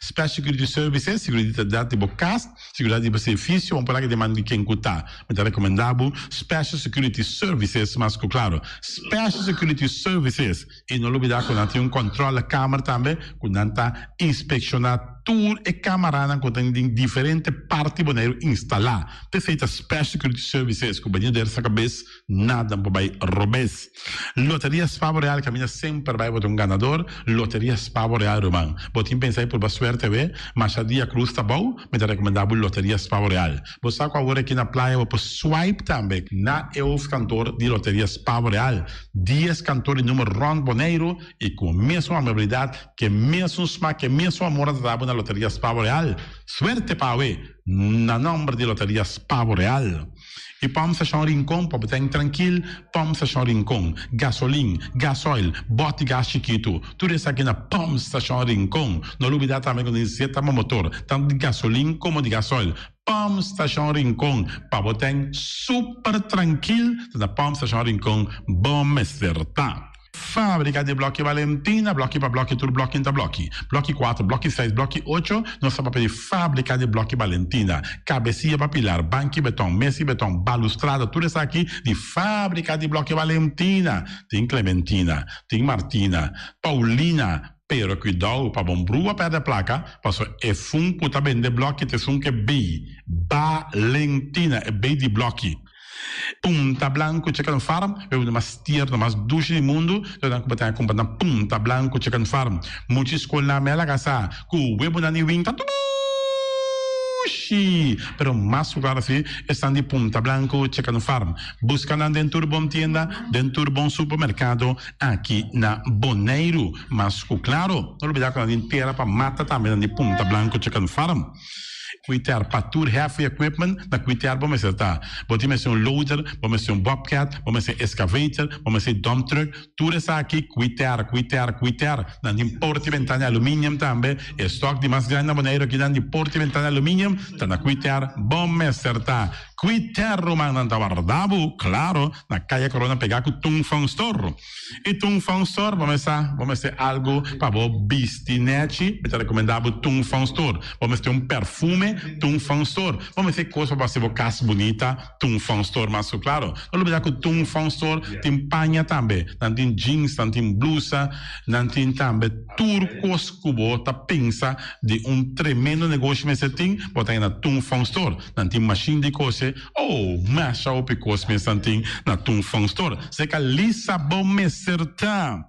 Special Security Services, seguridade de bocas, seguridade de serviço, vamos falar que demanda de quem cutar. Mas é recomendável Special Security Services, mas claro, Special Security Services, e não olvidar que não tem controle da câmera também, que não está inspecionado tour e câmara que tem diferentes partes boneiro instalar. Perfeita Special Security Services, que o banheiro dessa cabeça, nada vai roubar. Loteria Spavo Real, caminha sempre vai botar ganador. Loteria Spavo Real, Romão. Botim pensar por suerte TV, Machadia Cruz tá bom, mas é recomendável Loteria Spavo Real. Você sabe agora aqui na praia, vou swipe também, na EUF cantor de Loteria Spavo Real. 10 cantores número Ron Boneiro, e com a mesma amabilidade, que mesmo smack, que mesmo amor da na Loteria Spavo Real. Suerte para we, na nome de Loteria Spavo Real. E vamos achar rincón, para estar tranquilo, vamos achar rincón, gasolina, gasoil, bote gás chiquito, tudo isso aqui na vamos achar rincón. Não olvidar também que necessita motor, tanto de gasolina como de gasoil. Pump Station Rincón, para botar super tranquilo, na Pump Station Rincón, bom acertar. Fábrica de Bloque Valentina, bloque para bloque, tudo bloque entre bloque. Bloque 4, bloque 6, bloque 8, nós vamos pedir Fábrica de Bloque Valentina. Cabecinha para pilar, banco betão, mesa betão, balustrada, tudo isso aqui de Fábrica de Bloque Valentina. Tem Clementina, tem Martina, Paulina, pero cuidado para bom brua perder placa, porque é funko tá bem de bloque, te sunke B, Valentina, é B de bloque. Punta Blanco Chicken Farm, é uma mais tierna, mais doce do mundo. Eu não vou ter que comprar Punta Blanco Chicken Farm. Muitas escolas na mela casa, com o web na New Winter. Pero mais claro assim, estão de Punta Blanco Chicken Farm. Buscando dentro de bom tienda, dentro de bom supermercado, aqui na Boneiro. Mas claro, não olvidar que a gente terra para mata também de Punta Blanco Chicken Farm. Cuitar para tour heavy equipment, na cuitar vamos acertar. Vamos ser loader, vamos ser bobcat, vamos ser excavator, vamos ser dump truck, tudo isso aqui, cuitar. Na porta e ventana alumínio também, estoque de mais grande maneira aqui na porta e ventana alumínio, tá na cuitar, vamos acertar. Cuitar Romano Antavardabo, claro, na Caia Corona pegar com Tung Fang Store. E Tung Fang Store, vamos ser algo para o bistinete, é recomendável Tung Fang Store. Vamos ter perfume, Tung Fang Store. Vamos ter coisa para ser casa bonita, Tung Fang Store, mas claro. Não olvidar que o Tung Fang Store tem panha também. Não tem jeans, não tem blusa, não tem também turcos cubo, tá pensa de tremendo negócio, mas você tem, botar aí na Tung Fang Store. Não tem machine de coisa, masha o picos, mas não tem na Tung Fang Store. Você que lisa bom me acertar.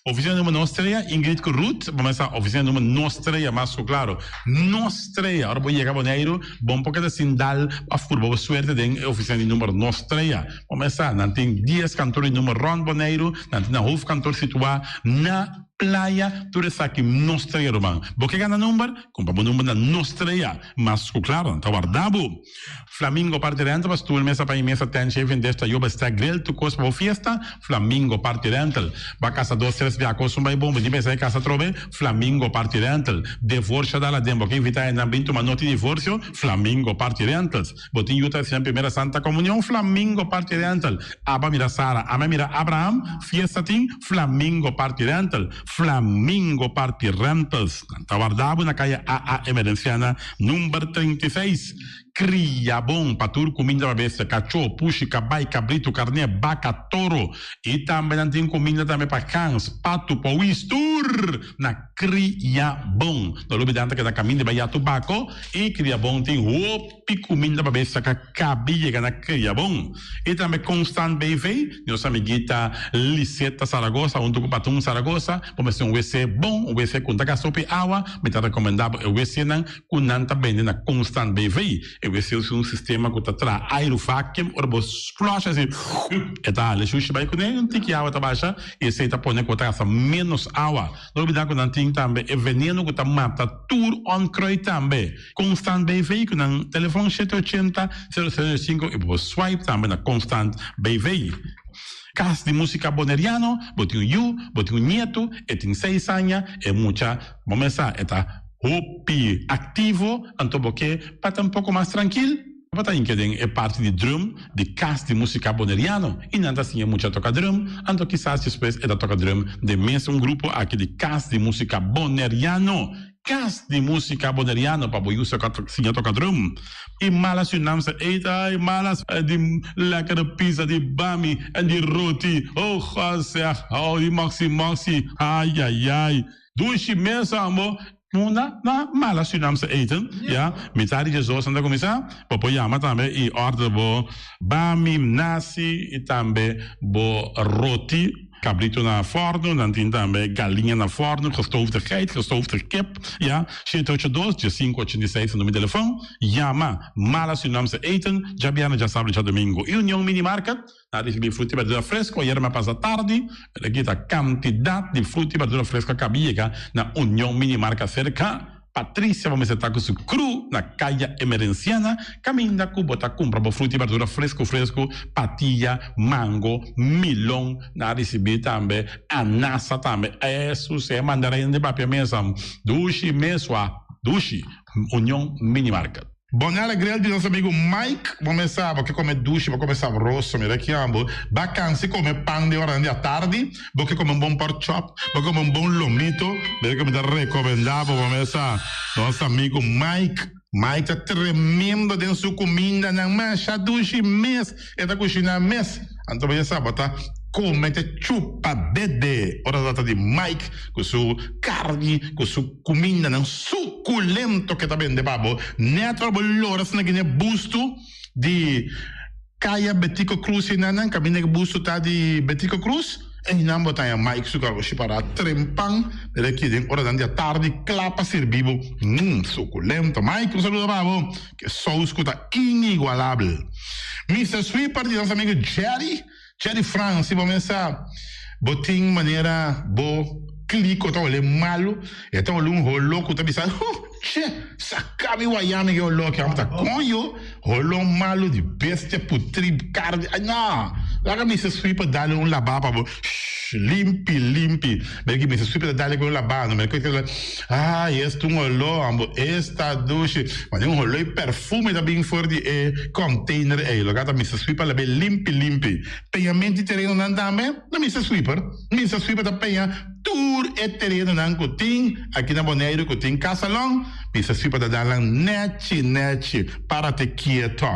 Oficina número Nostreia, Ingrid Ruth, vamos a oficina número Nostreia, mas claro, Nostreia, agora vou chegar a Boneiro, bom porque assim dá a furba, suerte de oficina número Nostreia, vamos a, não tem 10 cantores número Ron Boneiro, não tem 9 cantores situados na Playa, tudo isso aqui, Nostreia, Romão. Porque ganha número? Compra o número da Nostreia. Mas, claro, está guardado. Flamingo parte dentro, mas tu mesa para mesa tem chefe desta joba está grel, tu coisa para festa, Flamingo parte dentro. Vai casa 2, 3 via coisa vai bom, de mesa casa trove, Flamingo parte dentro. Divórcio da la dembo, quem invita na binto uma nota de divórcio, Flamingo parte dentro. Botinho yuta na primeira Santa Comunhão, Flamingo parte dentro. Aba mira Sara, ama mira Abraham, fiesta tim, Flamingo parte dentro. Flamingo Party Rentals, Tavardabo, na calle AA Emerenciana, número 36. cria bom, patur comida para bestia, cachorro, puxi, cabai, cabrito, carne, vaca, toro. E também não tem comida também para cães, pato, pauistur, na cria bom. Não obedanta que na caminho de Bahia Tubaco, e cria bom tem roupa comida para bestia, que cabia na cria bom. E também constant BV, nossa amiguita Liseta Saragossa, um tuco patum Saragossa, vamos ter um WC bom, um WC com taca sopa e água, me tá recomendado o WC não, com nanta bem na constant BV. WC é um sistema que está aerovacuum, ou você flush assim, e tá, ele xuxa vai com ele, não tem que água tá baixa, e você tá pondo que tá menos água. Não olvidar que não tem também, é veneno que tá mata, tour on croi também. Constant BV, que no telefone 780-005, e você swipe também na Constant BV. Casa de música boneriano, botem you, botem nieto, e tem 6 anos, e muita, vamos lá, está hopi ativo, então porque para um pouco mais tranquilo, para é parte de drum, de casa de música boneriano, e não assim é muito toca drum, então quizás depois é da toca drum de mesmo grupo aqui de casa de música boneriano, casa de música boneriano para boiar se toca drum. E malas o nome eita, e malas de lekkere pizza de bami e de roti, oh José, oh de maxi, ai, duas meses amor. Una mala sunam se eten, ja, metade de zoos anda começar, popo yama também e ordem bo bami, nasi e também bo roti, cabrito na forno, dan tem também galinha na forno, gestoofde geit, gestoofde kip, ja, 782-586 no meu telefone, yama, mala sunam se eten, já biana já sábado já domingo, e União Mini Market, na recebi fruta e verdura fresca, ayer me passa tarde, aqui a quantidade de fruta e verdura fresca que havia na União Mini Market cerca, Patrícia, vamos estar com o cru na caia emerenciana, caminha com botar compra fruta e verdura fresco, patilha, mango, milão, na recebi também, anassa também, isso é mandarim de papel mesmo, dushi, União Mini Market. Bom alegria de nosso amigo Mike, começar, porque come duche, vou começar rosso, me rechiamo, vacanze come pan de hora da tarde, porque come um bom pork chop, porque come um bom lomito, porque me dá recomendado, começar, nosso amigo Mike tá tremendo dentro sua comida, não mexe, duche mês, é da cozinha mês, então você sabe, tá? Comete chupa dede, ora data de Mike, com sua carne, com sua comida, não suculento que tá bem de babo, neto bolora, se não é busto de Caia Betico Cruz, e não, caminha que busto tá de Betico Cruz, e não botar Mike, sucar o para trempang, ele aqui dentro, ora da tarde, clapa servivo, suculento, Mike, um saludo babo, que só escuta inigualável. Mr. Sweeper, de nosso amigo Jerry France, vamos começar, botim maneira, clico, tá olhando malo, e tá olhando rolo, que tá pensando, sacabe o ayame que olhou, que tá conho, rolo malo de bestia, putri, carne, não, lá me se sweeper dá-lhe lababa, limpi, porque me se sweeper dá-lhe com lababa, mas que este olhou, esta douche, mas olhou e perfume também for de container, lo gata me se sweeper lá bem limpi, pagamento terreno não também, não me se sweeper tá pagando tour e terreno não cotim, aqui na Boneiro cotim casalão, me se sweeper tá dando net, para te quieto,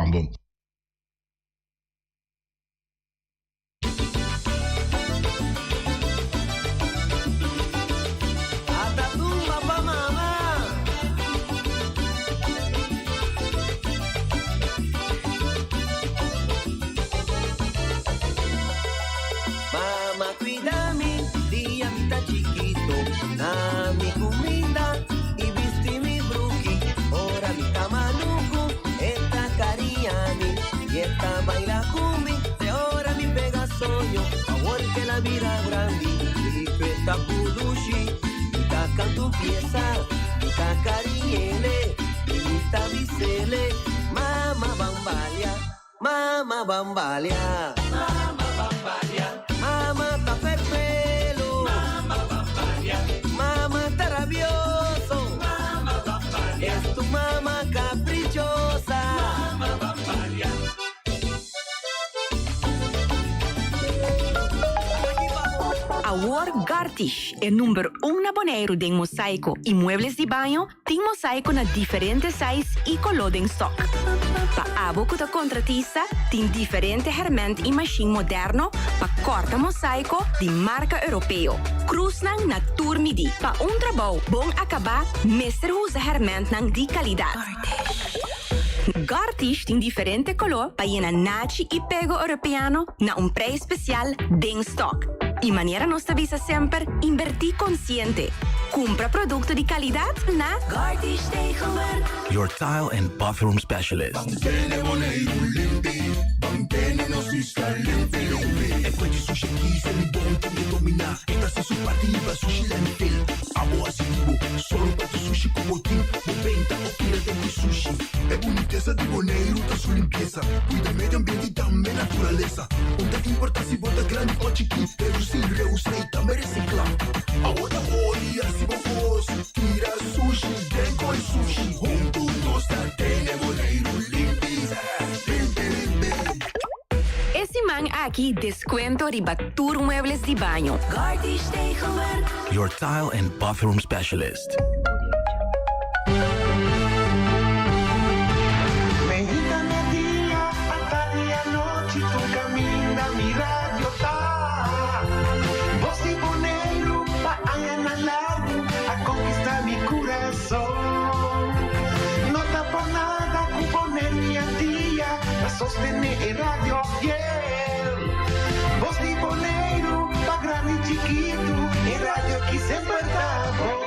La vida grande y que está pudushi está canto pieza está cariñele y está bisele mama bambalia mama café pelo mama está rabioso es tu mama caprichosa Award Gartish é número 1 na Bonaire em mosaico e muebles de banho, tem mosaico na diferentes sizes e color em stock. Pa abo kuta contratista, tin diferente herment e machine moderno pa corta mosaico di marca europeo. Cruz nang na turmidi. Pa un trabaho bom acaba, Mr. Husa herment nang di kalidad. Gartish tem diferente color para llenar nachi e pego europeano na un preço especial den stock. E maneira nos avisa sempre invertir consciente. Compra produto de qualidade na Gartish Tegenwerk. Your tile and bathroom specialist. E quindi sushi chi se li buon che domina. E questa su partiva sushi landfill. Amo asibo, solo per sushi como team. Moventa o tira de sushi. É boniteza de Boneiro, tá sua limpeza. Cuida meio ambiente e também natureza. Onde importa se bota grande ou chiquinho. Reduzir, reusar e também reciclar. Agora olha se vos tira sushi, tem com sushi. Junto nós tá tem Boneiro limpeza. Esse man aqui descuento de batur muebles de banho. Gartish Tegenwerk. Your tile and bathroom specialist. Medita nel dia, a tarde a noite, tu caminha mi radio tá. Voz de Boneiro, pa allá largo, a conquistar mi corazón. No está por nada, con poner mi día, a sostener el radio fiel. Voz de Boneiro, pa grande e chiquito, el radio que sempre tá bom.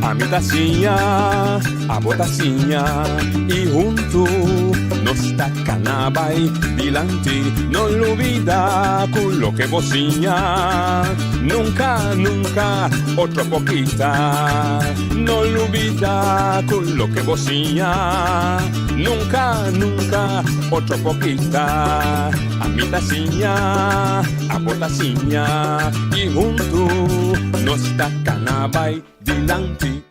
A tacinha, a botacinha e junto nos tacanabay dilante, no olvida quello que bocinha, nunca, nunca, otra poquita, no olvida quello que bocinha, nunca, nunca, otra poquita, a mi tacinha, a botacinha e junto nos tacanabay dilante.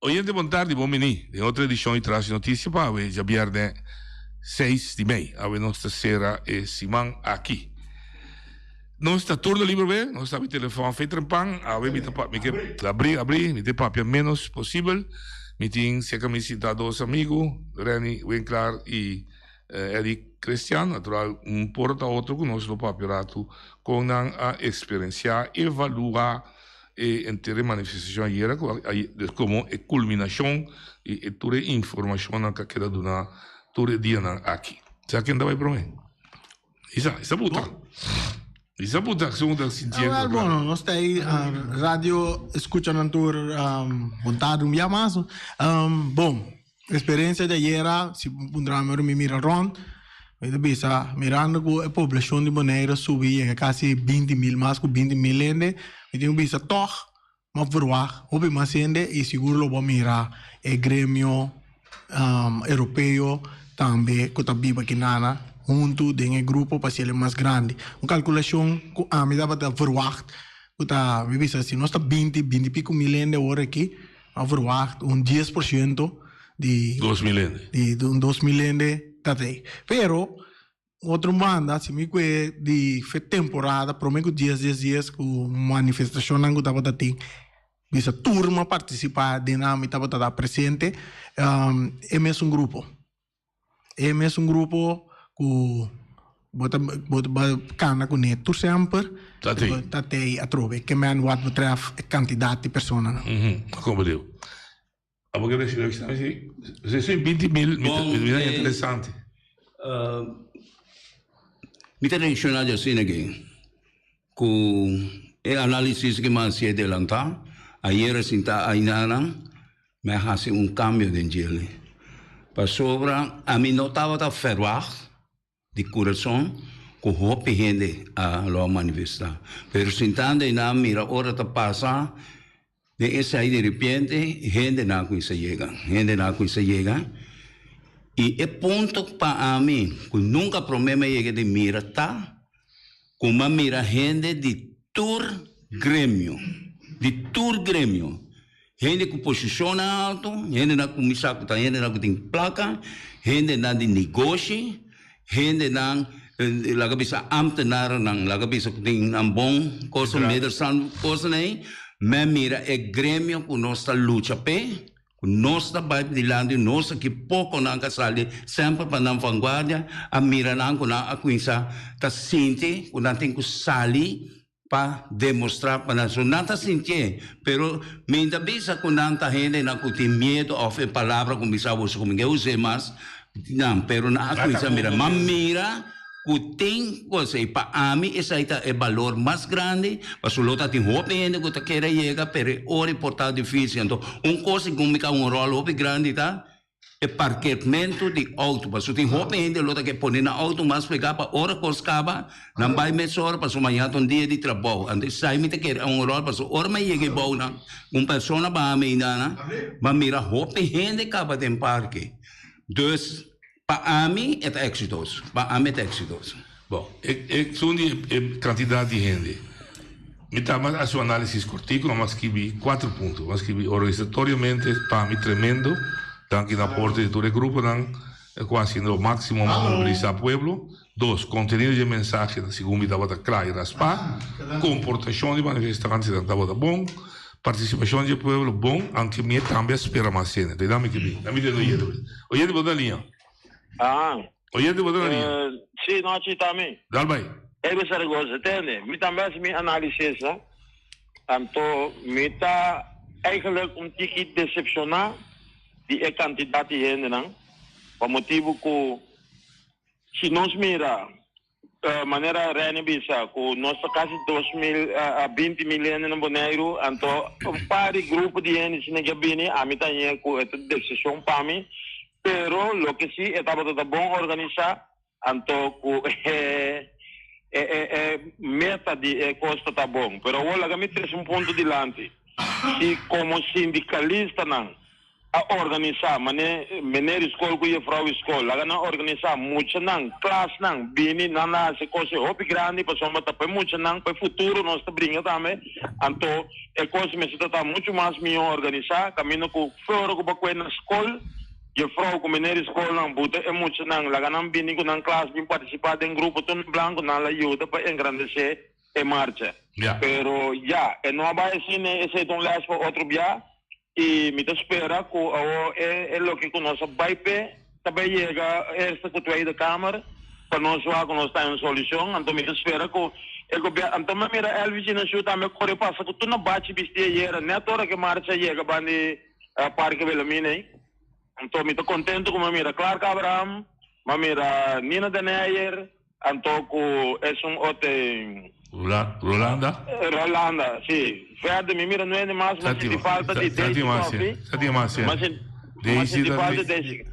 Oyente, buon tardi, buon menì. In altre edizioni di Trasi Notizie, poi già viernes 6 di mei, a nostra sera e Simon aqui. Non sta turno libero, non sta mi telefono fai trempang, ave mi tapa, mi che abri, mi te papia menos possible. Mi tin sia che mi si da dos amigos, Reni Winkler e Eddie Cristian, natural un porta outro conosco papia rato con una esperienza evaluare e intere manifestazioni ieri come e culminazione e tutte informazioni che queda dona tutte diana aqui. Sa che andava per me? Isa puta segunda sintiendo. Bueno, no está ahí radio escuchan antur montado un día más. Bom, experiencia de ayer, si pondrán mi mira ron, mirando que la población de Bonaire subía casi 20.000 más que 20.000 ende. E tem bisa toch, mas verwacht, houve mais gente e seguro lo vamos mirar o grêmio europeu também que está vivo aqui nana junto com o grupo para ser mais grande. Uma calculação que a mim dava de verwacht, que está, me bisa assim, nós está 20 e pico mil de hora aqui, a verwacht 10% de 2.000 de 2.000 tá aí. Pero outra banda, se me que de temporada, prometo dias com manifestação não estava tendo, essa turma participar de nada, estava tendo presente, é mesmo grupo que bota cana com neto sempre, tá aí a trove, que me wat betreft a quantidade de pessoas. Como deu? A porque você são 20.000, é interessante. Mi tradicional ya sine que con el análisis que me hacía de lantar ayer sinta ainana me hace un cambio de gel para sobra a mí no estaba tan fervaz de corazón con hope gente a lo manifestar pero sintando y nada mira ahora te pasa de esa ahí de repente gente na que se llega y el punto para mí, que nunca problema llegue de mira, está como mira gente de tur gremio. Gente que posiciona alto, gente na comissão, gente na que tem placa, gente na de negócio, gente na laga bisa ambtenaren ng laga bisa ting ambong koso medersan koso nei me mira e gremio ku nostra lucha pe ku nostra vibe di landi nostra ki poco na kasali sempre pa ng vanguardia a mira na ku na akuinsa ta sinti ku natin ku sali pa demostrar pa na so nata sinti pero minda bisa ku nanta hende na ku tin miedo of e palavra ku bisa uso ku use mas não, pero na akuinsa mira mamira kuting ko sa ipaami isa ita e valor mais grande pasulota tin hope ainda ko ta queira llega pero ora importar difícil então coisa que me um rolo hope grande tá e parqueamento de auto pasu tin hope ainda lota que pone na auto mas pegar para ora coscaba não vai mesora pasu manhã um dia de trabalho ande sai me te queira rolo pasu ora me llega bom na persona ba me ainda na mira hope ainda acaba tem parque dus Para-ami é exitoso. Para-ami é exitoso. Bom, sono quantità di gente. Mi tama a sua análise cortico, mas que vi 4 pontos. Mas que vi organizatoriamente, para mim, tremendo. Tanto na porta de todo o grupo, quase no máximo mobilizar o pueblo. 2, conteúdo de mensagem, segundo me dava da claro e raspar. Comportação de manifestantes, dava bom. Participação do pueblo, bom. Anche me também espera mais cena. Dá-me que vi. Dá-me de noite. Oye, de boa linha. Oye, de boa linha. Sim, não ci também. Dal vai. É que essa coisa, entende? Me também se me analisa, então me tá eigenlijk tique decepcionar de quantidade de gente, não? Por motivo que se nós mira maneira rene bisa, com nossa quase 20 milhões no Bonaire, então par de grupo de gente se nega bem, a mim também com essa decisão para mim. Pero lo que sí estaba todo bom organizar, então meta de costa tá bom. Pero agora me traz ponto dilante. Se como sindicalista não a organizar, maneira escola com a frau escola, lá não organizar muito não, classe não, bini não se coisa hobby grande, para somar tá muito não, para futuro nós tá brinca também. Então coisa me se tá muito mais melhor organizar, caminho com fora com para na escola. Je vrouw com meneer escola não buta é muito não lá não bini com não classe bem participar em grupo todo branco não lá ajuda para engrandecer a marcha. Pero é não vai assim esse é um laço para outro dia e me espera que é o que nós vai pe também chega esta que tu aí da câmara para nós lá que nós temos solução então me espera que o governo então me mira Elvis na show também corre passa que tu não bate bestia era nem toda que marcha chega bande parque Belmine. Então, me estou contente com a mira Clark Abraham, a mira Nina Deneyer, então é hotel... Rolanda? Rolanda, sim. Verde, me mira não é mais, mas se falta de 10 Mas se falta de 10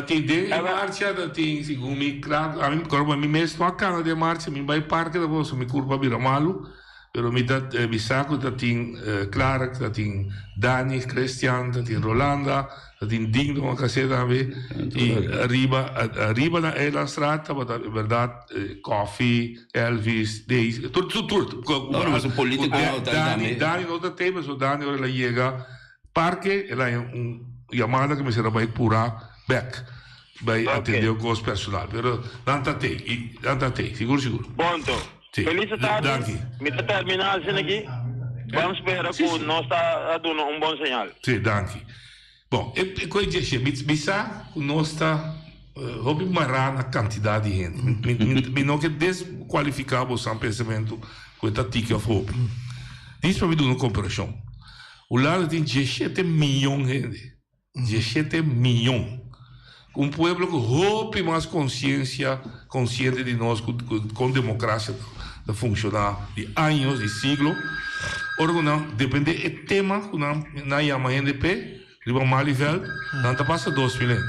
Tem de marcha, tem, segundo me, claro, a mim, corpo, me mesmo a cana de marcha, me vai parque da bolsa, me curva vira malo, pero me dá bisaco, tem Clark, tem Dani, Christian, tem Rolanda, tem Ding, uma caseta, e arriba na strada, na verdade, Coffee, Elvis, Daisy, tudo. Mas o político Dani não tem, mas o Dani, ela chega, parque, ela é chamada que me será vai purar, back, vai atender o gosto personal, pero não tem, seguro. Ponto. Feliz tarde. Me terminar assim aqui. Vamos esperar que nós está dando um bom sinal. Sim, danke. Bom, e come dice, mi sa che nostra hobby marrà una quantità di gente. Mi non che desqualificavo un pensamento questa tica hobby. Dice per una comparazione. O lado di 17 milioni di gente. 17 milioni. Un pueblo que hobby mais consciente de nós com democracia de funcionar de anos, de siglo. Ora, não, depende do tema que na chama NDP, riba Maliveld, não passa 2 milhões.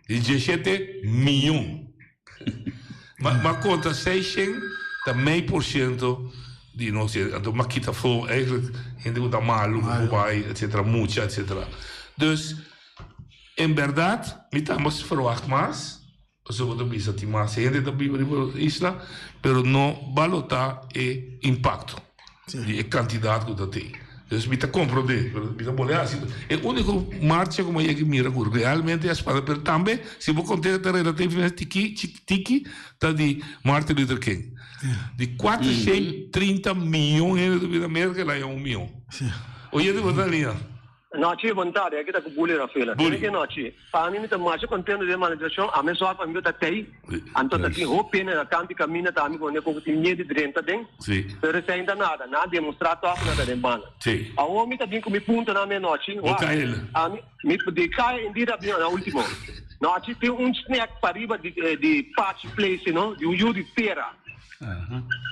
17 milhões. Mas conta 600, tá meio por cento de nós, então, mas que tá for, eigenlijk, gente que tá maluco, etc, mucha, etc. Dus, em verdade, me estamos verwacht mais, sobre a bisa de mais gente da isla, pero não valota o impacto de quantidade que tem. Dus me compreender, me boleh assim. É o único marcha como é que mira que realmente é para per também, se vou contar relativamente tiki tá de Martin Luther King. De 430 milhões de América lá é 1 milhão. Oye de botar linha. Noci vontade é que tá com bullying na fila. Que noci. Para mim tá mais contento de manutenção, a mim só para mim tá tei. Anto tá aqui roupa na campo caminha tá amigo né com tinha de drenta tem. Sim. Pero se ainda nada demonstrar toque nada de mana. Sim. A homem tá com me punta na minha noci. A me de cai em dia na última. Noci tem snack para riba de patch place, não? De um de pera.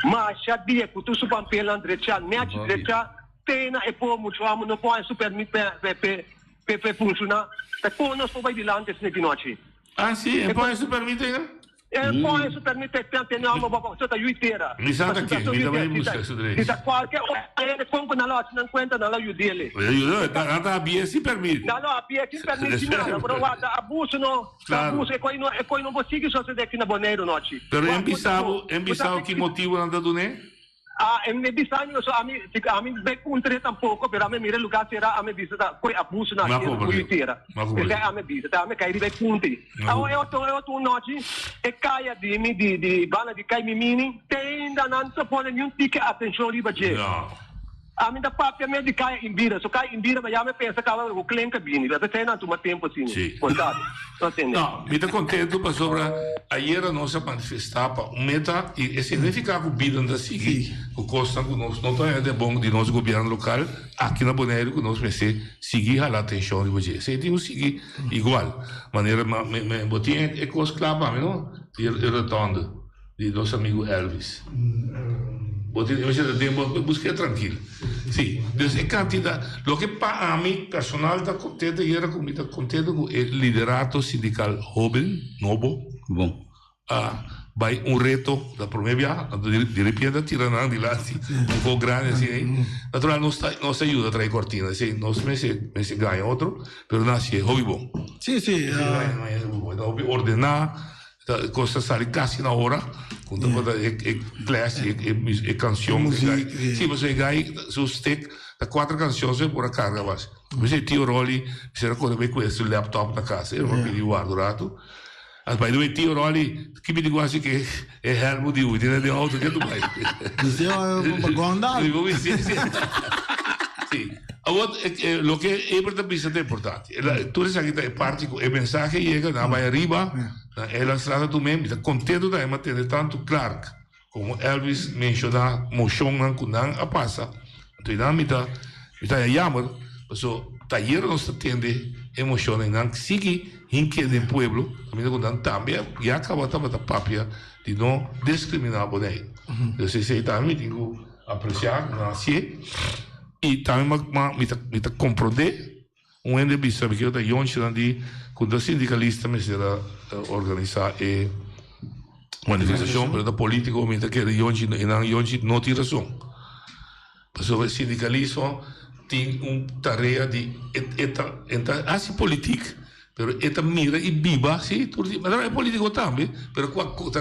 Mas já dia que tu suban pela direita, net direita tena e pô muito amo não pode super me pe funciona tá com nós vai de lá antes de noite sim e pode super me tem pode super me tem amo baba só tá yuiteira me sabe aqui me também busca isso direito se qualquer é com na loja não conta na loja dele nada abia se permite não abia se permite nada pero guarda abuso não abuso é coi não consigo só se daqui na Boneiro noite pero embisavo que motivo anda do né me bisogna so a mi becco un tre tampoco però a me mira lugar será a me bisa coi abuso na cultura e a me bisa a me cai ribe punti eu tô noite e caia di bala di cai mimini tenda non so pone nenhum ticket attenzione riba je a mim da papia me de cai em bira, só cai em bira, mas já me pensa que ela o clenca bini, até tem na toma tempo assim. Contado. Não, me tá contente para sobre ayer a nossa manifestar para meta e significa que o bidon da seguir, o costa que nós não tá de bom de nosso governo local aqui na Bonaire que nós precisa seguir a atenção de você. Se tem seguir igual, maneira me botinha é coisa clara, não? E retorno de nosso amigo Elvis. Yo tempo busqué tranquilo. Sí, desde cantidad. Lo que para mí personal está contento y era contento con el liderato sindical joven, nuevo. Bom. Vai un reto da primera de repente tirando di là, un po' grande, sì. Naturalmente non sta aiuta tra i cortine, sì, non si gana otro, però no, sì, hobby bom. Sì. Ordenar. Costa sale quase na hora com classe e canção se você ganha seu stick da 4 canções por a carga base você tio Rolly será quando vem com esse laptop na casa eu vou pedir guardo rato as vai do tio Rolly que me digo assim que é helmo de uite de auto que tu vai você é bagondado sim lo que é bastante importante tu sabes que é parte o mensagem chega na vai arriba ela strada também está contente da manter tanto Clark como Elvis menciona motion nan kunan a passa então na mita jammer so taller nos atende emoção nan sigue hinque de pueblo também kunan também já acaba da papia de não discriminar bonei eu sei também tenho apreciar nascer e também me compreender ende bisogna che io da Jonchi di quando sindicalista mi si era organizzare e manifestazione per da politico mi che Jonchi non ti ragione perché il sindicalismo tiene un tarea di asi politica però eta mira e biba sì ma non è politico tambe però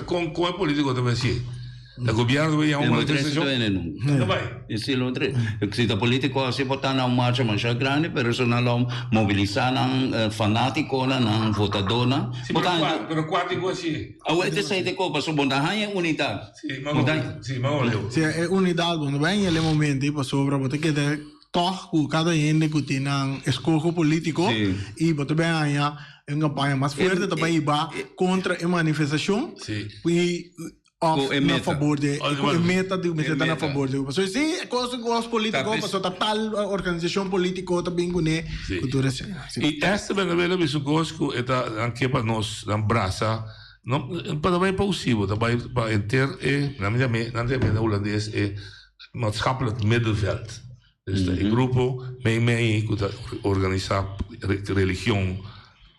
con come politico deve essere da governo vediamo una manifestazione não vai esse outra se da político se botar na marcha mais grande pero se não mobilizar não fanático não votador não botar pero quanto igual assim a este sai de copa so botar é unidade sim mas se é unidade quando vem ele momento e passou para botar que toque cada gente que tem escolho político e botar bem aí uma campanha mais forte também vai contra a manifestação e a favor de meta de me a favor de so sim coisa com os políticos passou tal organização política também com né cultura e esta bela bisu gosto é anche para nós na braça não para bem possível para enter na minha holandês é maatschappelijk middenveld dus o grupo meio organizar religião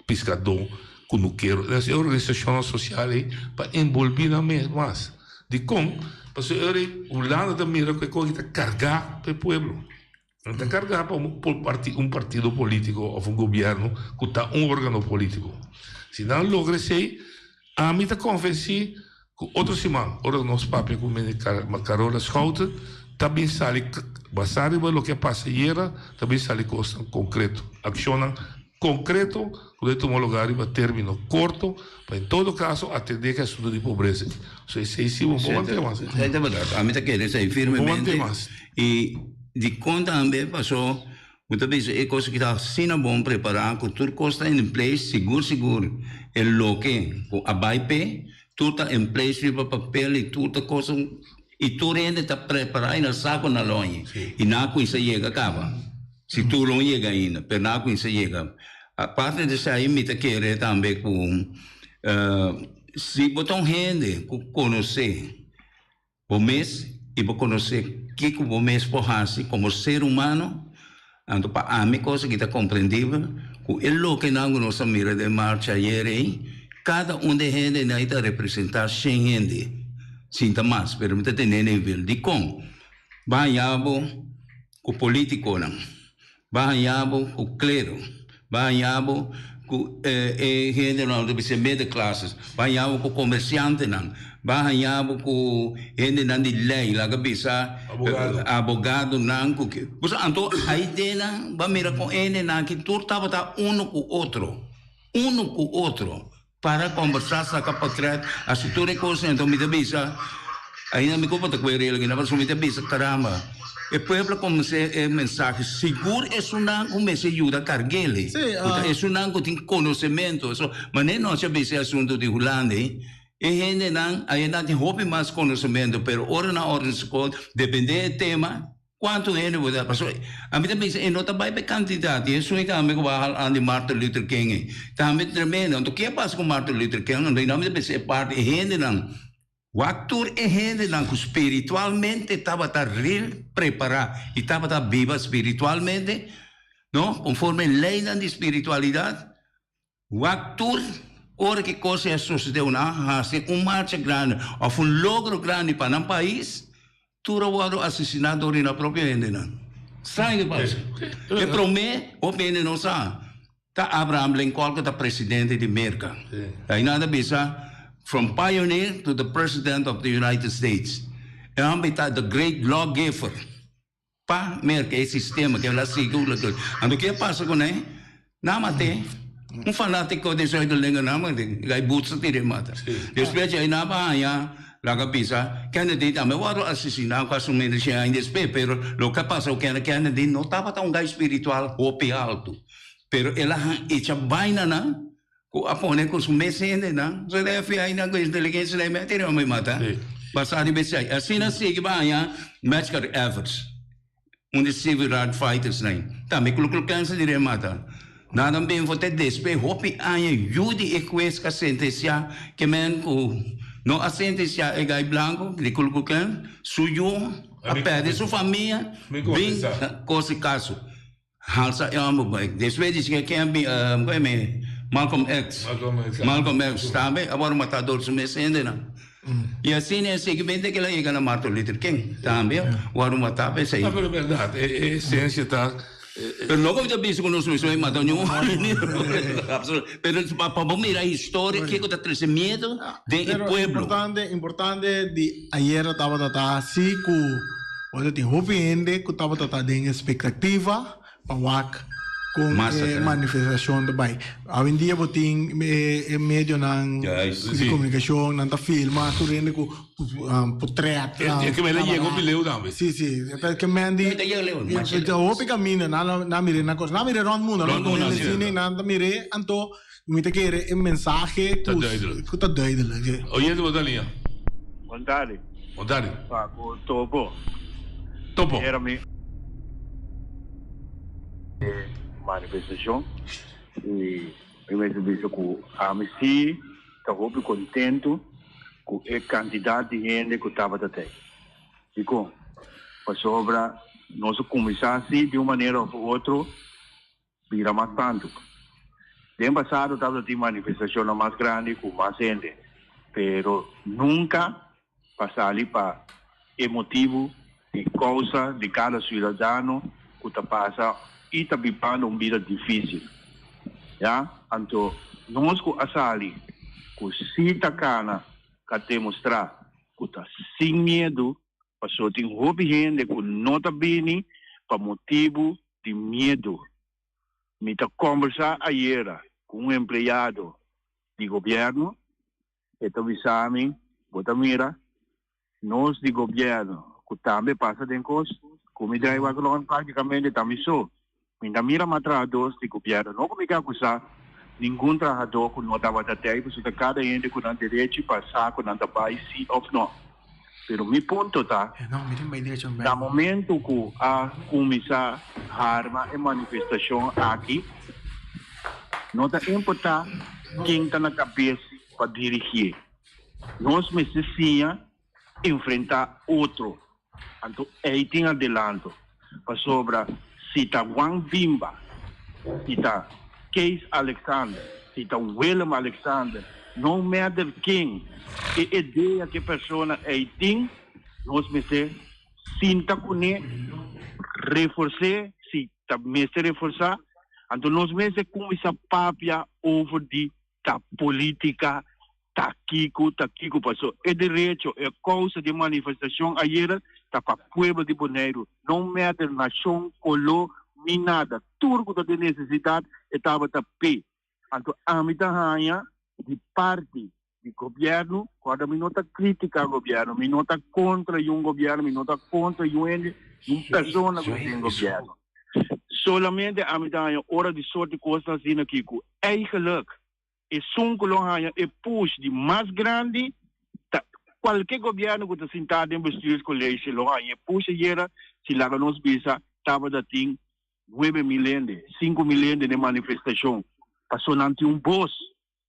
pescador quando quero essa organização social para envolver mais de como porque o lado da mira que coisa carregar para o povo não está carregar para um partido político ou um governo que está órgão político se não logra ser a mim está convencer que outro semana ora nosso papo como Carola Schouten também sai Basado em lo que passa ayer, também sale coisa concreto. Accionam concreto, poder tomar lugar em término curto, para em todo caso atender a assunto de pobreza. Isso é um bom tema. É verdade. A mim está querendo sair firmemente. E de conta também passou, muitas vezes é coisa que está sendo bom preparar, que tudo está em place, seguro. É lo que a BIP, tudo está em place para papel e tudo coisa. E tu ainda está preparado e não sabe na longe. E não com isso chega, acaba. Se tu não chega ainda, mas não com isso chega. A parte disso aí, me está querendo também com... se botar gente conhecer o mês e conhecer o que o mês pode fazer como ser humano, então, para a minha coisa que está compreendível, que é o que nós mira de marcha aí, cada de gente está representar 100 gente. Sinta mais, pero me tem nível de com banhabo com político não, banhabo com clero, banhabo com gente não deve ser middle classes, banhabo com comerciante não, banhabo com gente não de lei, lá cabeça abogado não, que, pois então a ideia não, vai mirar com ele não que tudo estava um com o outro. Para conversar sa kapatid, as ito rin ko sa ito, mitabisa, ay namin ko patakwere lagi na, pero mitabisa, caramba, e pueblo como se mensaje, seguro es una como se ayuda a carguele, es una que tiene conocimiento, eso, maneno se dice asunto de Holanda, e gente nan, ay natin hope más conocimiento, pero hora na hora school, depende del tema, quanto gente vai dar? A mim também é nota vai para candidato. Isso é que a mim que vai falar de Martin Luther King. Também tremendo. Então o que passa com Martin Luther King? Não também é parte de gente não. O ator é gente não que espiritualmente estava real preparado e estava viva espiritualmente, não? Conforme a lei da espiritualidade. O ator ora que coisa sucedeu na hace marcha grande, ou logro grande para um país. Turawado assassinado na própria gente não. Sabe o que passa? E para mim, o pene não sabe. Tá Abraham Lincoln que tá presidente de América. Aí nada bisa from pioneer to the president of the United States. E ambos tá the great lawgiver. Pa América esse sistema que ela segura. Ando que passa com ele? Namate. Fanático de sua língua namate. Gai butsa tire mata. Depois aí na bahia laga bisa, candidate a meu lado assassinar com a sua medicina ainda espera, pero lo que passa é que candidate não estava tão gai espiritual hope alto, pero ela echa vaina na, com a pone com sua medicina na, so deve ainda com inteligência da matéria me mata, passar de vez assim que vai medical efforts, civil rights fighters nem, também com câncer de mata. Nada bem vou ter despe hope ainda judi e coisa sentença que men com não a sentença é gai branco, de colocar sujo a pede sua família, bem coisa caso. Halsa é um bom. Depois diz que quem é Malcolm X, também agora matador se mexendo não. E assim é seguinte que ela chega na Martin Luther King, também agora matar pensa aí. Mas é verdade, a essência está. Pero logo eu disse que nós somos matando nenhum. Pero para mirar a história que está trazendo medo de pueblo. Importante de ayer estava assim que olha tem gente que estava tratando em expectativa para com manifestação do bai. Hoje em dia tem meio de comunicação, não filma, tu rende com portrait. É que me lhe chegou bilhão também. Sim, é que me andi. Eu ouvi caminho, na mire na coisa, na mire no mundo, no cine, na mire, então me te quer um mensagem que tá doido. Oye, tu botalinha. Montari. Paco Topo. Era mi manifestação e eu me disse que a mim sim estava muito contente com o candidato de gente que estava até. E com para sobre nós começar assim de uma maneira ou outra vira mais tanto. No passado estava de manifestação mais grande com mais gente, pero nunca passar ali para emotivo e causa de cada cidadão que está passando e está vivendo uma vida difícil. Então, nós que assali, que se está cana, que demonstrar que está sem medo Passou tem hobby gente com nota bene para motivo de medo. Me tá conversar ayer com um empregado de governo, então visame, bota mira, nós de governo, que também passa de coisa, comida e agora praticamente também só. Ainda mira matradores de governo, não comigo acusar nenhum trabalhador que não estava até aí, porque cada gente que não tem direito de passar, que não está para sim ou não. Pero mi ponto tá, da momento que a começar a arma e manifestação aqui, não está importa quem está na cabeça para dirigir. Nós precisamos enfrentar outro. Então, aí tem adelanto. Para sobra, se está Juan Bimba, se está Case Alexander, se está Willem Alexander, não matter quem, a ideia que a pessoa tem, nós precisamos sinta com ele, reforçar, se está mesmo reforçar, então nós precisamos começar a papia over de da política, taquico, passou. É direito, é causa de manifestação ayer, tá para o povo de Bonaire, não matter nação, color, nem nada, tudo que tem necessidade, estava a pé. Então, a mitad de parte do governo, quando me nota crítica ao governo, me nota contra um governo, me nota contra uma pessoa que tem governo. Solamente a mitad hora de sorte costa assim aqui, eigenlijk, é é push de mais grande, qualquer governo que está sentado em bestuurs college, é push era, se lá nos bisa, estava da ting 9 milhões, 5 milhões de manifestação. Passou nanti boss,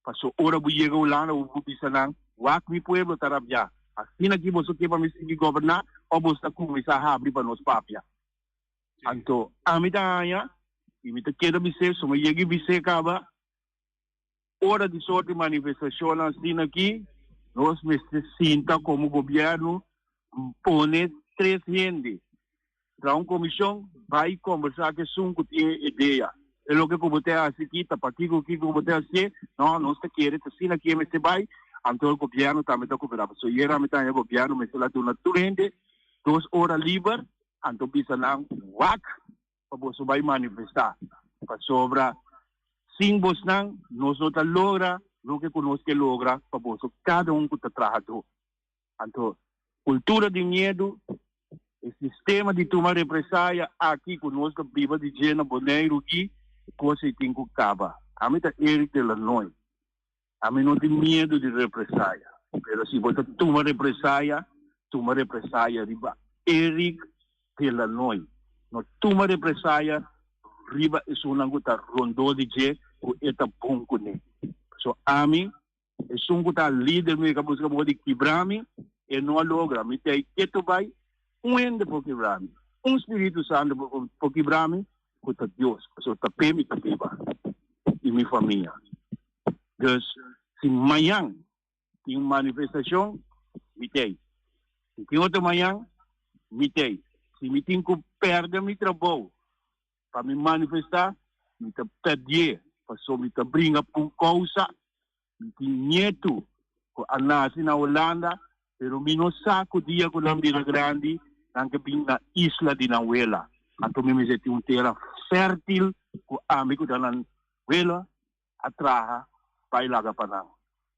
passou hora bu chega lá na bisa nang, wak mi pueblo tarabya. Assim aqui você que vai me governar, ou você começar a abrir para nós papia. Então, a mitad e me queda biser, só me chega biser acaba, hora de sorte manifestação assim aqui, nós me sinta como governo, pone 3 gente. Para uma comissão, vai conversar que são tem ideia. É o que eu botei aqui, tá para aqui, o que eu botei assim, não, nós te queremos, assim aqui, mas se vai, então o governo também está cooperando. So, era a metade do governo, mas lá do natureza, 2 horas livre, então bisa nang wak, para você vai manifestar. Para sobra, sim, você não, nós não logra, não que conosco que logra, para você, cada que está trabalhando. Então, cultura de medo, o sistema de tomar represália aqui conosco, viva de Gena Bonaire aqui, coisa tem que acabar. A mim está Eric de Lanoy. A mim não tem medo de represália. Mas se você toma represália, riba Eric de Lanoy. Não toma represália, riba é uma gota rondou de Gê, o eta bom com ele. So, a mim, é um gota líder, me acabou de quebrar-me, e não logra. Me tem que tu vai, ende por quebrar-me. Espírito Santo por quebrar-me, com Deus. So, tapé me tapiba. E minha família. Então, se amanhã tem uma manifestação, me tem. Se tem outra manhã, me tem. Se me tem que perder meu trabalho para me manifestar, me tem perder. Passou me tem brinca por causa, me tem neto, que nasce na Holanda, pero me não saco dia que não vira grande, que vem na isla de Nahuela. Então me tem uma terra fértil, que amigo da Nahuela, atraha, vai lá para lá.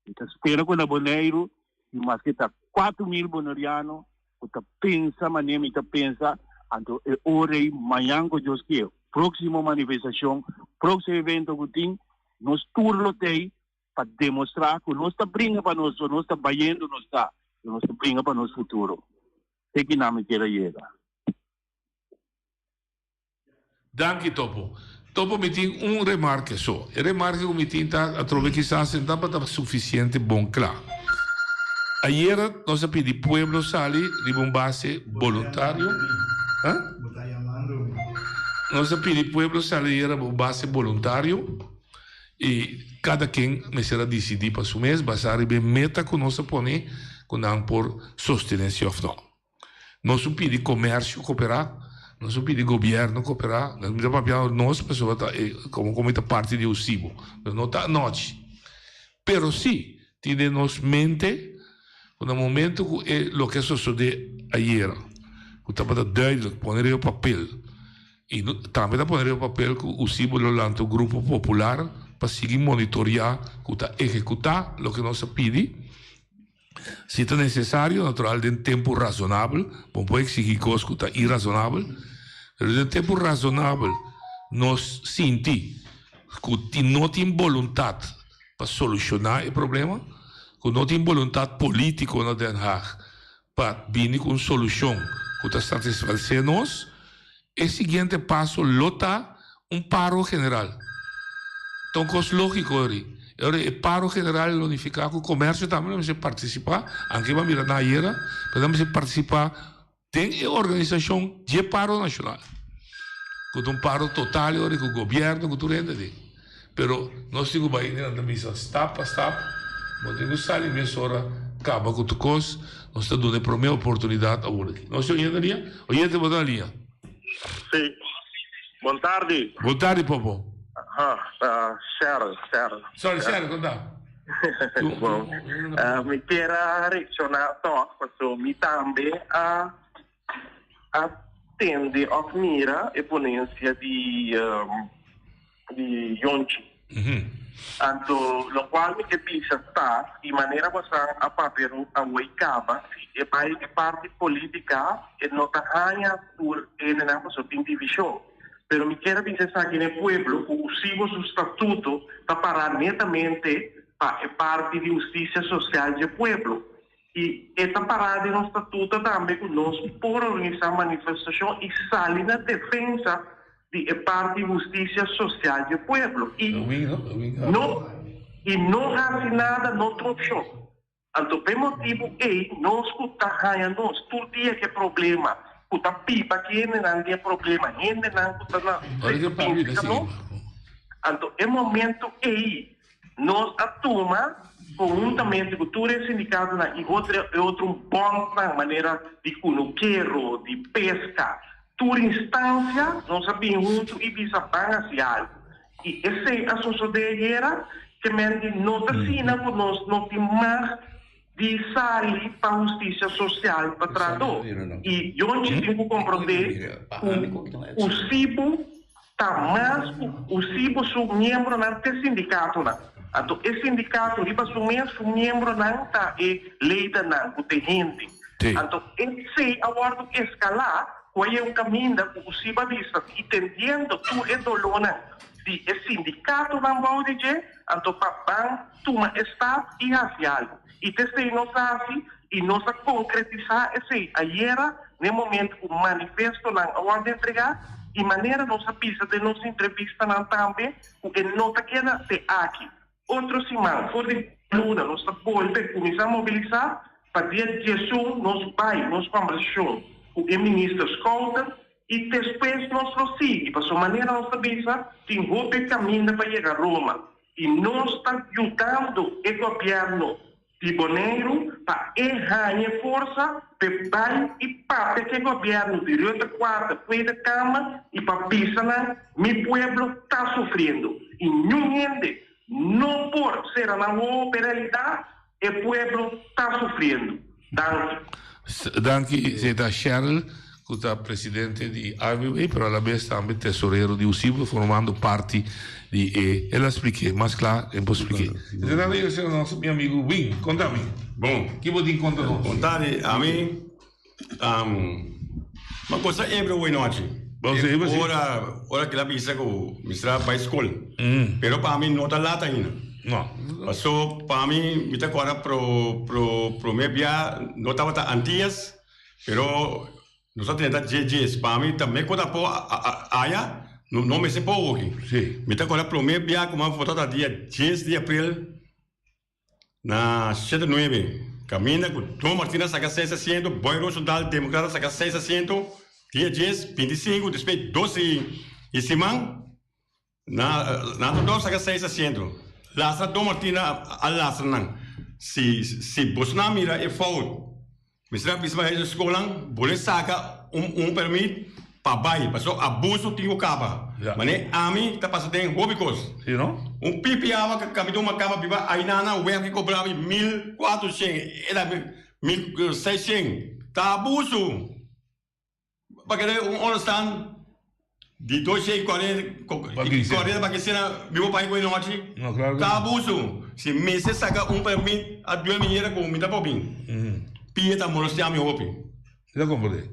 Então espero que na Bonaire, mas que está 4.000 bonaireanos, que pensa, maneira que pensa, então é hora amanhã que Deus quer. Próxima manifestação, próximo evento que tem, nós turno tem para demonstrar que nós está brincando para nós está banhando, nós está brincando para nosso futuro. É que não me quer chegar. Danke, Topo. Topo me tem remarque só. E remarque que me tem a trovar que está sentado para suficiente bom claro. Ayer nós pedimos pueblo sali de uma base voluntário. Nós pedimos pueblo salir a base voluntário e cada quem me será decidir para o mês, basar em meta que nós põe quando por sostenência ou não. Nós pedimos comércio cooperar, nós pedimos governo cooperar, nós pessoas como parte de UCIBO, não está noite. Pero sim, temos mente no momento que o que sucede ayer, que estava duidelijk, poner op papel. E também está poner op papel que o símbolo lança o grupo popular para seguir monitorear, que está executar o que nós pedimos. Se é necessário, natural, em tempo razonável, não pode exigir coisas que está irrazonável, mas em tempo razonável, nós sentimos que não tem vontade para solucionar o problema, que não tem vontade política na Den Haag para vir com solução que está satisfazendo nós, o seguinte passo lota paro general. Então, coisa lógica, agora, o paro general unificado com o comércio também vamos participar, aqui vamos mirar na era, podemos participar da organização de paro nacional, com paro total, com o governo, com tudo isso. Pero nós temos que ir na missa, step a step, nós temos que sair nessa hora, acaba com tudo coisa, nós estamos dando a primeira oportunidade a hoje. Nós estamos indo na linha? Oyente, boa linha. Sim. Boa tarde. Boa tarde, Popo. Cheryl. Cheryl, conta. Bom, me quero reaccionar só, porque me também atende a mira a ponência de Yonchi. Então, lo qual me que pensa está de maneira bastante a papel a Waikaba e para a parte política e não está ganha por ele na pessoa tem divisão. Pero me quero pensar que no pueblo o seu estatuto está parado netamente para a parte de justiça social do pueblo. E está parado no estatuto também que nós por organizar manifestação e sair na defesa de parte de justiça social do pueblo. E não há nada noutra opção. Então, por motivo nós que está ganhando todo dia que é problema. Kuta pipa que não tem problema, ainda não kuta na. Então, é momento nós atuma conjuntamente com todo o sindicato e outro bom na maneira de cunuqueiro, de pesca, toda instância nós sabemos junto e visa banhacial. E essa assunção de era que mente não assina que nós não temos mais de sair para a justiça social para trabalhar. E eu não tenho que compreender o CIBO está mais, o CIBO é membro do sindicato. Então, esse sindicato, ele é membro não está eleito não, tem gente. Então, esse acordo escalar, qual é o caminho que o CIBO diz, entendendo tudo é dolor de sindicato não pode dizer, então, para tomar Estado e racial. E testei nossa e nossa concretizar esse ayer no momento que o manifesto não ordem entregar e maneira nossa pista de nossa entrevista não também o que nota que era de aqui outro semana for de luna nossa polícia começar a mobilizar para dia de Jesus nós vai nós conversão o que ministro escolta e depois nós prosseguimos para sua maneira nossa pista tem outro caminho para chegar a Roma e nós está ajudando o governo de Boneiro para ganhar força para e para que o governo de Rio de Quarta pueda cama e para pisar meu pueblo está sofrendo e não por ser na realidade o pueblo está sofrendo. Danke, Zeta Cheryl, que é presidente de AVB, pero a la vez também tesoreiro de UCIBO, formando parte de... ela expliquei, mas claro, eu posso explicar. Então, eu sou nosso meu amigo Wim, conta-me. Bom. O que você conta nos? Contare, a mim, uma coisa é boa noite. Ora que ela pensa que me será para a escola. Pero para mim não está lá ainda. Não. Passou, para mim, me está agora pro meu dia, não estava antes, pero... Nós temos GGs, para mim também quando a não me sei pouco aqui. Sim. Me está agora para o meu dia como votar dia 10 de abril na 7/9. Caminha com Tom Martínez saca 6%, Boy Rosendahl Democrata saca 6%, dia 10, 25, depois 12 e semana na Todor saca 6%. Lastra Tom Martínez a lastra não. Se Bolsonaro mira é fogo. Misra bisma é escola, boleh saca permit para baixo, passou abuso tinha caba. Mas a mim tá passando em hobicos. Sim, não? Pipi ava que caminhou uma caba biba aí na o que cobrava 1.400, era 1.600. tá abuso. Porque understand de 240 para que seja vivo para ir noite. Tá abuso. Se meses saca permit a 2 milhas com mita popin. Pia tá molestia me hopi. Já comprei.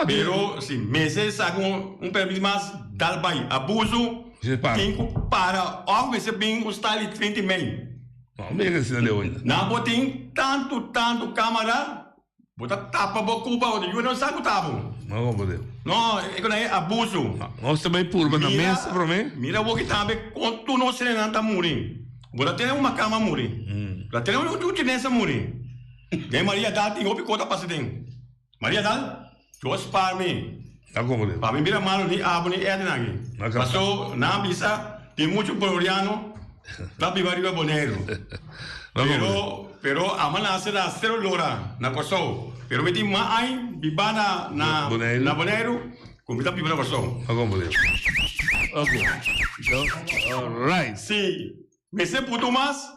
Pero se meses saca permit mais dal bai abuso. Tem para algo se bem o style 20 mil. Não, mega se não ainda. Não botem tanto câmera. Bota tapa boca o de não sabe o tapa. Não comprei. Não, é abuso. Nós também purba na mesa para mim. Mira o que também quando tu não se levanta muri. Bota ter uma cama muri. Para ter um chinesa muri. Tem Maria Dal tem opi cota para se Maria Dal, just para mim. Tá comprei. Para mim vira malo ni abo ni é aqui. Passou na bisa tem muito colombiano. Tá bivariba boneiro. Pero amana será 0 lora na Kosovo. Pero meti mai bibana na boneiro, comida bibana Kosovo. Okay. So, all right. Sim. Mese puto mas?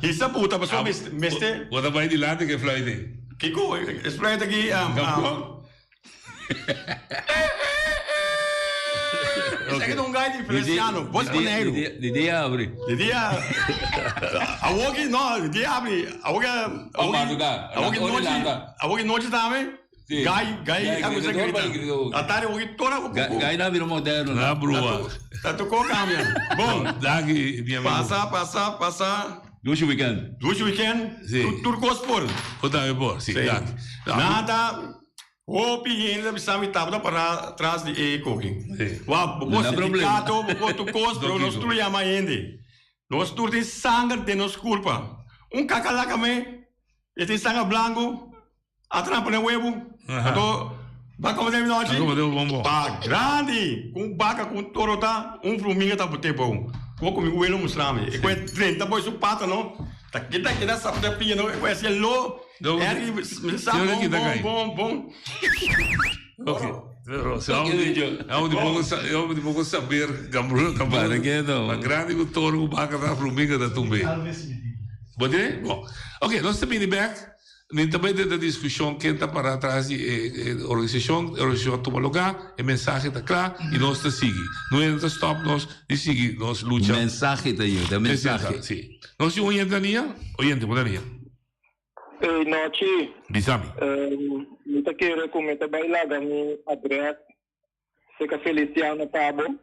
Hisa puta, pessoal, meste. What about the land que fly de? Kiko, explain aqui Isso aqui é um guy diferenciano, voz boneiro. De dia abre. De dia. Awogi não, de dia abre. Awogi noite também. Gai, a coisa grita. A tarde awogi toda. Gai na vira moderno. Na brua. Tá tocou câmbio. Bom, daqui minha passa. Duas weekend. Tudo gospel. Oda bom, sim. Nada. O pieno da bisami tava para trás de cooking. Uau, você sindicato, tu costro, nós tu chama ainda. Nós tu tem sangue de nos culpa. Cacalaca me, tem sangue branco, atrapa no huevo. Então, vai como deve noite. Ba grande, com baca com torota, flumingo tá botei bom. Vou comigo o elo mostrame. E com 30 bois o pato não. Tá que sabe da pieno, com esse lo. Bom. Ok. É onde vou saber, Gambrão, a grande cultura, o baca da Fluminga da Tumbe. Bom, ok, nós estamos back. Nem também da discussão que está para trás de organização toma lugar, a mensagem está clara e nós está seguindo. Não é nós stop, nós seguimos, nós luta. Mensagem está aí, mensagem. Sim. Nós temos oyente, noite. Bisami. Eu quero comentar bailar da minha adresse. Seca Feliciano Tabo.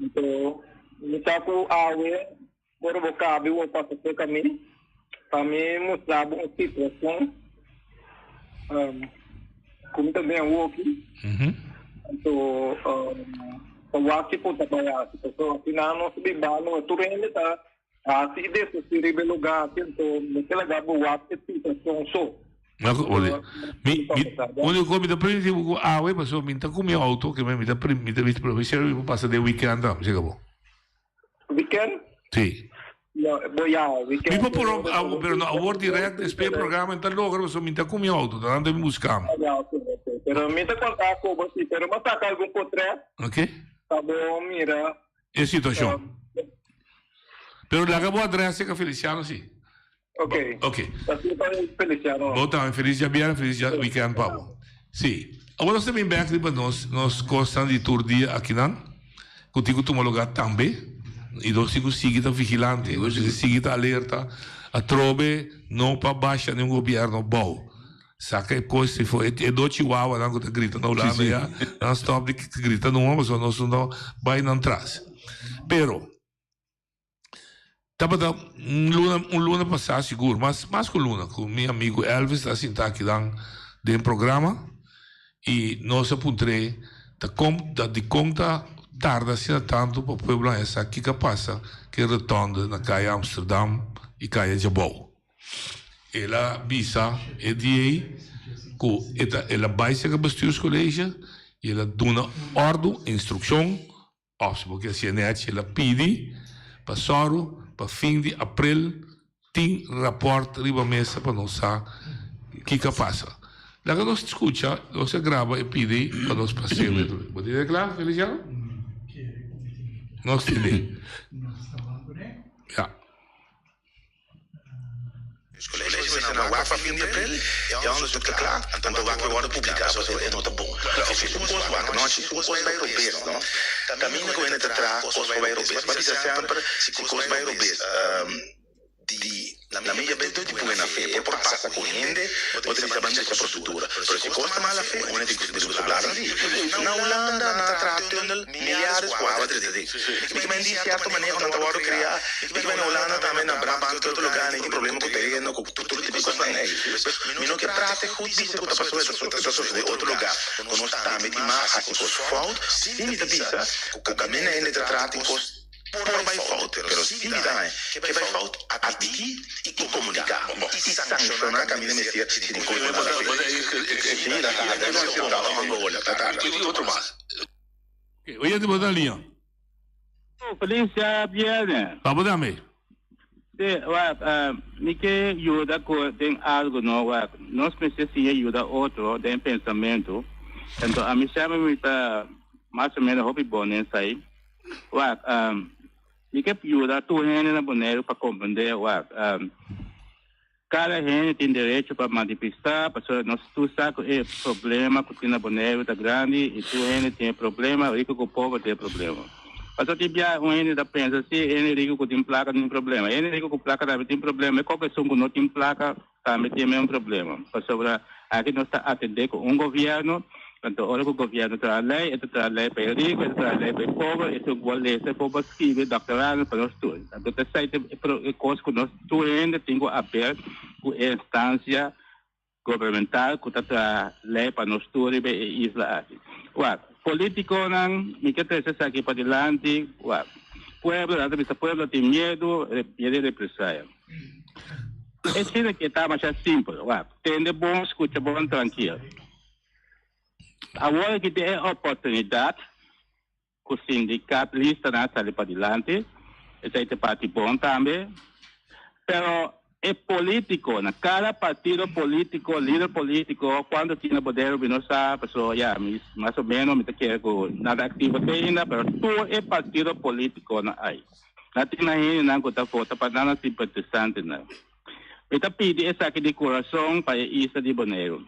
Então, eu estou com a água, por vocábulo, eu passo por caminho. Para mim, mostrar uma situação. Como também é o aqui. Então, o aqui pode trabalhar. Então, afinal, não se beba, não é tudo ainda, tá? Se desse se ribe lugar, então, naquela gabo WhatsApp é situação só. Quando eu come da primeira a web passou me tá com meu auto que me dá visto professor eu passo de weekend não chega bom. Weekend? Sim. Weekend. Me por pero no award direct esse programa então logo eu me tá com meu auto dando me buscar. Pero me tá contar com você, pero mas tá algum contrato? OK? Tá bom, mira. É situação. Pero la acabou a adresse que Feliciano sim. Ok. Feliciano. Voltamos, feliz dia, feliz weekend, Pablo. Sim. Agora nós também back para nós gostamos de tour dia aqui não. Contigo tu lugar também. E nós seguimos vigilante, nós seguimos alerta. A trobe não para baixa nenhum governo bom. Saca coisa se foi é do Chihuahua não que grita na Holanda já. Não stop de grita no mas nós não vai não atrás. Pero Tava luna passada seguro, mas mais que luna, com meu amigo Elvis, assim tá aqui dentro do programa e nós apontei de conta tarda assim tanto para o povo essa aqui que passa que retorna na caia Amsterdam e caia Jabou. Ela visa é de que ela baixa que bestuurscollege e ela dá uma ordem, instrução, porque assim ela pede para para fim de abril tem rapport riba mesa para nós saber o que passa. Lá que nós escuta, nós grava e pede para nós passar. Pode ir claro, Feliciano? Nós temos. Os colégios vão na UAP a fim de abril, e onde está claro, então a UAP vai publicar, só é nota bom. Se fiz um curso UAP, nós fizemos um curso vai europeu, não? Também não vai entrar curso vai europeu, mas dizer sempre, se curso vai europeu, la media vez tutti buona fede, poi passa correndo, o ti sabendo questa procedura. Però se costa male fe, uno di questi due soblare. Na Olanda na tratto nel miliardi squadra di. Mi mendi certo maniera non trovare crea, mi viene Olanda também na Brabant tutto lugar nem problema com terreno, com tudo tipo coisa aí. Mi non che prate goed dice che passou essa outro lugar. Conosco também de massa que cos fault, sim mi da bisa, o cammino in tratto cos por vai falta, pero sim mi dai, che vai falta a ti e comunicare. E sancionar cammino mi sia si di coisa mala fe. Sim, da outro mais. Oye, te botar linha. Felicia viene. Vamos dame. Mi que ayuda con algo, no, no necesita ayuda otro de pensamento. Entonces, a mí se me está más o menos hobby bones ahí. Mi que ayuda tu gente na boneiro para compreender, cada gente tem direito para manifestar, porque nós tu sabe o problema que tem na boneiro tá grande e tu gente tem problema, rico com o povo tem problema. Mas eu tive um gente da pensa se ele rico com tem placa tem problema, ele rico com placa também tem problema, qualquer som que não tem placa também tem mesmo problema. Porque aqui nós está atender com governo. Então, olha que o governo traz lei, ele traz lei para rico, ele traz lei para pobre, ele traz lei para pobre escrever doutorado para nós todos. Então, essa é coisa que nós todos ainda temos a ver com a instância governamental que traz lei para nós todos e isla aqui. Político não, me quer trazer aqui para adelante, pueblo tem medo de represália. É assim que está mais simples, tem de bom, escuta bom, tranquilo. Agora que tem a oportunidade, que o sindicato lista na saída para adelante, essa é a parte bom também, pero é político, na cada partido político, líder político, quando tinha poder, não sabe, pessoa, mais ou menos, me quer nada ativo ainda, pero tudo é partido político na aí. Não tem ainda não que está vota para nada simpatizante não. Então pede essa aqui de coração para isso de Bonaire.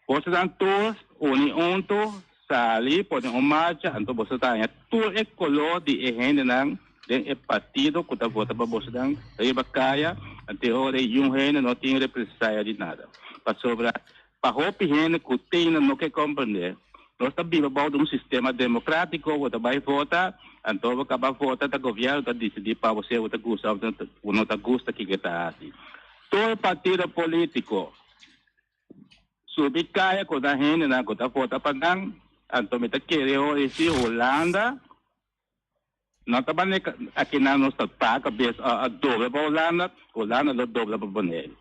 Você dan todos uniunto sali pode marcha então você tá tudo é color de gente não tem partido que tá vota para você dan aí bacaia até hora gente não tem represália de nada para sobre para hope gente que tem não quer compreender nós estamos vivendo um sistema democrático você vai votar então você acaba votar o governo tá decidir para você você gosta ou não tá gosta que está assim todo partido político subicaya ko da gente na ko ta vota pa nang anto me ta quereu esse Holanda não tá bem aqui na nossa paga bes a dobra para Holanda lo dobra para Bonaire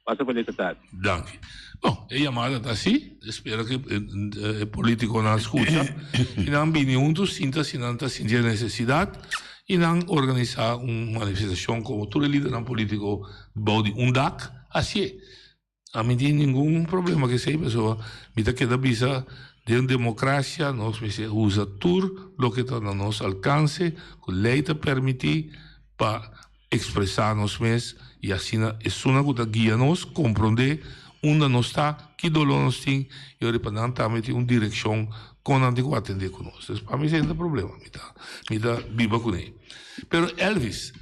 passa por esse tá danke bom a chamada tá assim espero que o político não escuta e não vem juntos sinta se não tá sentindo necessidade e não organizar uma manifestação como todo líder político bode DAC assim a mim tem nenhum problema que sei pessoa me tá queda bisa de democracia nós usa tudo o que está no nosso alcance que a lei te permite para expressar nos mesmos e assim é uma coisa que guia nos compreender onde nós está que dolor nós tem e o representante também tem uma direção com a atender conosco para mim não tem problema me tá viva com ele pero Elvis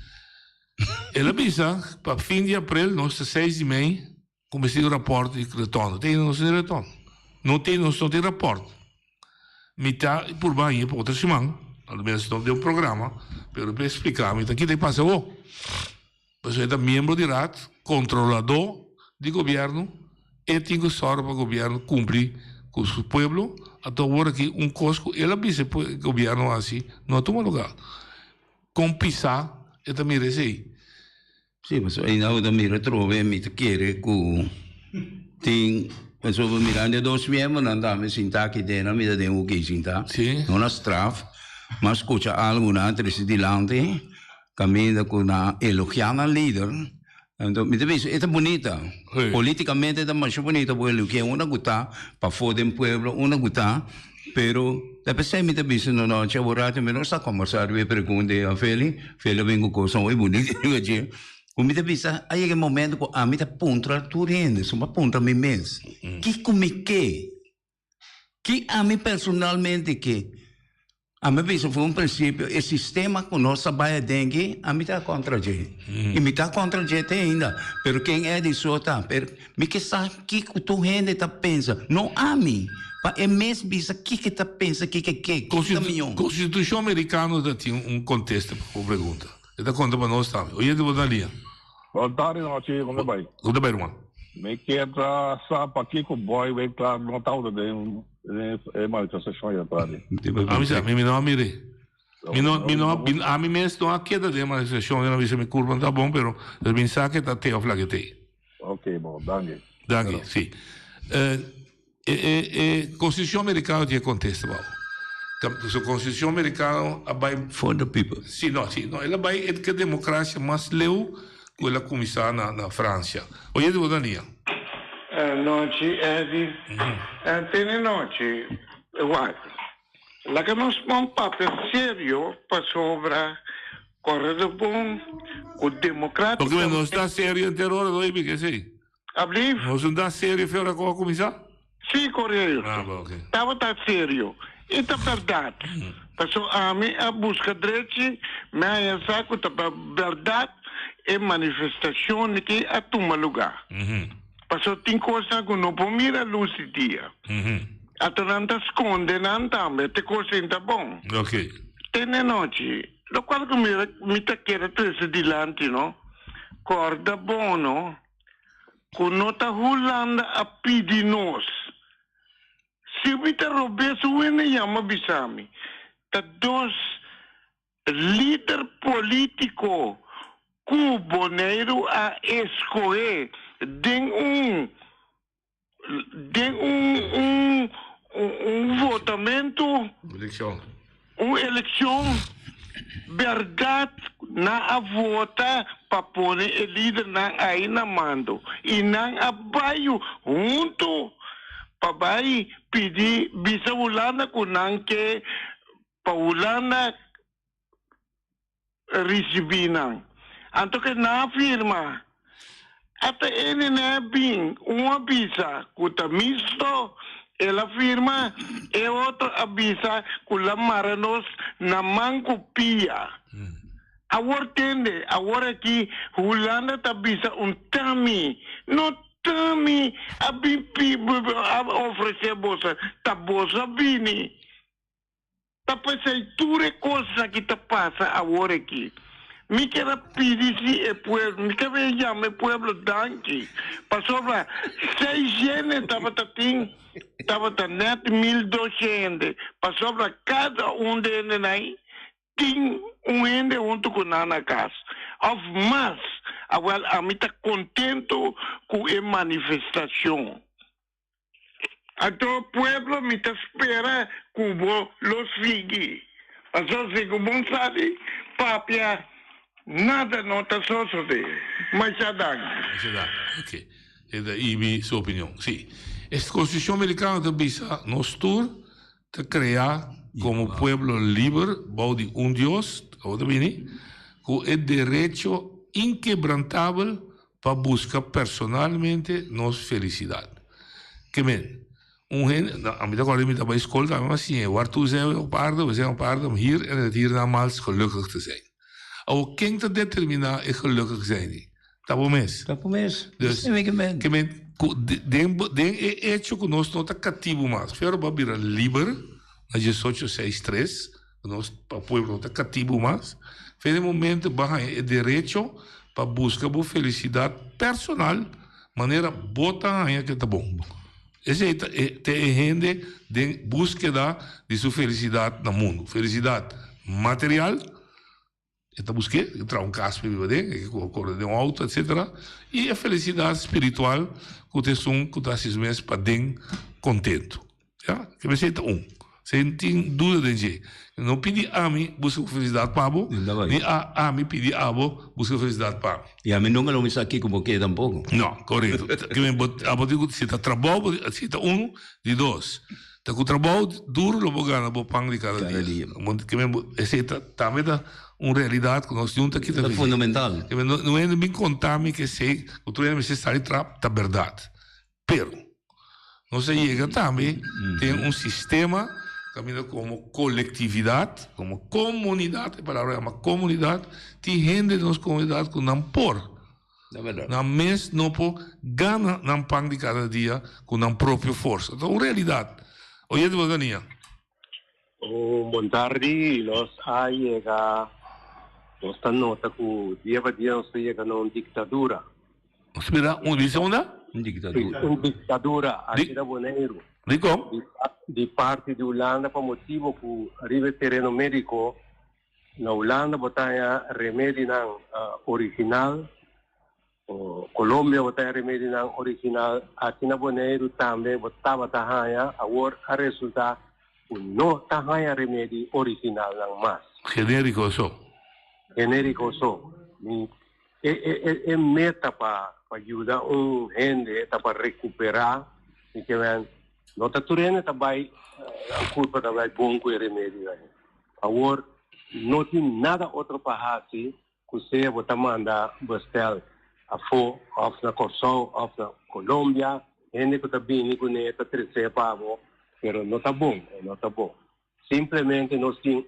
ele bisa para fim de abril nós 6:30 comecei o rapporto de retorno. Tem não tem retorno. Não tem rapporto. Metà por bem para outra semana. Allo menos não deu programa, pero para explicar, metà que tem passa o. Você é membro de RAT, controlador de governo, e tem que sorte para o governo cumprir com o seu povo. Até agora que cosco, ele avisa o governo assim, não toma lugar. Com pisar, e também receio. Sì, ma io mi ritrovo mi chiede che ting penso mirando dos miembros non da mi sinta che dena mi da un che sinta non ha straf ma scusa alguna altra si dilante cammina con una elogiana leader mi dice è bonita politicamente è molto bonita quello che è una gutta per fare un pueblo una gutta però da se mi dice no c'è vorrà me non sta conversare per conte a Feli vengo con sono boniti Come te pensa, hai che momento che a me te punta tu rende, insomma punta mi mens. Chi come che? Chi a me personalmente che? A me penso foi um princípio, o sistema que nós trabalhamos dengue, a mim está contra a gente. E me está contra a gente ainda. Pero quem é de só tá, pero me que sabe que tu gente tá pensa, não a mim. É mesmo bisa que tá pensa que Constituição americana tem um contexto para a pergunta. Está conta para nós também. Oi, de Bodalia. Boa tarde, noite, como vai? Tudo bem, irmão? Me queda sabe aqui com o boy, vai estar no tal de manifestação aí atrás. A mim não mire. A mim mesmo não há queda de manifestação, eu não vi me curva tá bom, pero eu penso que está até o flaguete. Ok, bom, danke. Danke, sim. Constituição americana tinha contexto, bom. A Constituição americana vai for the people. Sim, não, ela vai é que a democracia mais leu que ela começou na França. Oi, de Dania. Noite, Eddie. Tem noite. Guarda. La que nós vamos papel sério para sobre correr bom, o democrático. Porque não está sério em terror, não é que sei. Abrir? Não está sério fora com a comissão? Sim, correio. Ok. Estava sério. E é verdade. Passou a mim a busca direito, mas a saco tá verdade é manifestação que a toma lugar. Passou tem coisa que não pode mirar luz e dia. A tornanta esconde não também, te coisa ainda bom. Ok. Tem noite. Lo qual que me tá querendo trazer dilante, não? Corda bom, não? Quando não tá rolando a pedir nós. Se me tá roubando, o que chama bisami? Tá dois líder político cuboneiro a escolher de votamento, uma eleição, verdade na a vota para pôr o líder na aí na mando e não abaixo junto para vai pedir bisa ulana kunang que pa ulana recibinang. Anto que na firma até ele não bem uma visa kuta misto ela firma e outra avisa kula maranos na mangkupia. Agora tende agora aqui ulana tabisa tami no tami a oferecer bolsa ta bolsa bini ta prefeitura coisa que ta passa agora aqui. Me quer pedir se pueblo, me quer chamar pueblo danke. Passou para 6 gente estava net 1.200. Passou para cada deles aí tem ende junto com na casa. Of mais, agora a mim está contento com a manifestação. Então o pueblo me está espera com los figi. Passou se com bom sabe, papia. Nada não está só de mas já dá. Ok. É daí sua opinião. Sim. Esta Constituição americana também nos tur te criar como pueblo livre, baú de Deus, com o direito inquebrantável para buscar personalmente nossa felicidade. Que men, a mim agora me dá para escolta, mas sim, waar toe zijn we zijn op aarde om hier en het hiernamaals gelukkig te zijn. Ou quem te determinar é gelukkig zijn. Tá bom mês? Tá bom mês. Dus, que men, den hecho que nós não está cativo mais. Fero para virar livre, na 1863, nós para o povo não está cativo mais. Fere momento vai o direito para buscar a felicidade personal, maneira bota aí que tá bom. Esse é gente de búsqueda de sua felicidade no mundo. Felicidade material, está buscando, entrar um caso para viver, correr de um auto, etc. E a felicidade espiritual, que você são, que você se para dentro contento. Já? Que você está Sem tem dúvida de não pedi a mim buscar felicidade para abo, nem a mim pedi a abo buscar felicidade para. E a mim nunca lo misa aqui como que tampouco. Não, correto. Que me abo digo se tá trabalho, se tá um, de dois. Tá com trabalho duro, lo vou ganhar, vou pang de cada dia. Que me esse também tá uma realidade que nós juntos aqui é fundamental. Que não é nem contar-me que sei, o treino me está ali tá verdade. Pero nós chega também tem um sistema caminha como coletividade, como comunidade, a palavra é uma comunidade, tem gente da nossa comunidade que não pode. É verdade. Não mês não pode ganhar não pão de cada dia com a própria força. Então, realidade. Oye, de Bogania. Boa tarde, nós chega, nós estamos nota que dia a dia nós chega numa ditadura. Espera, uma segunda? Uma ditadura. Uma ditadura aqui na Bonaire. De parte de Holanda, por motivo que arriva terreno médico, na Holanda botaia remédio não original, Colômbia botaia remédio não original, aqui na Bonaire também botava tahanha, agora a resulta não tahanha remédio original não mais. Genérico só. Genérico só. É meta para ajudar gente para recuperar e que vem nota turene também a culpa também bom com o remédio aí. Agora não tem nada outro para fazer que você botar manda bastel a fo of na Kosovo of na Colômbia gente que também nem conhece terceiro pavo, pero não tá bom, não tá bom. Simplesmente nós temos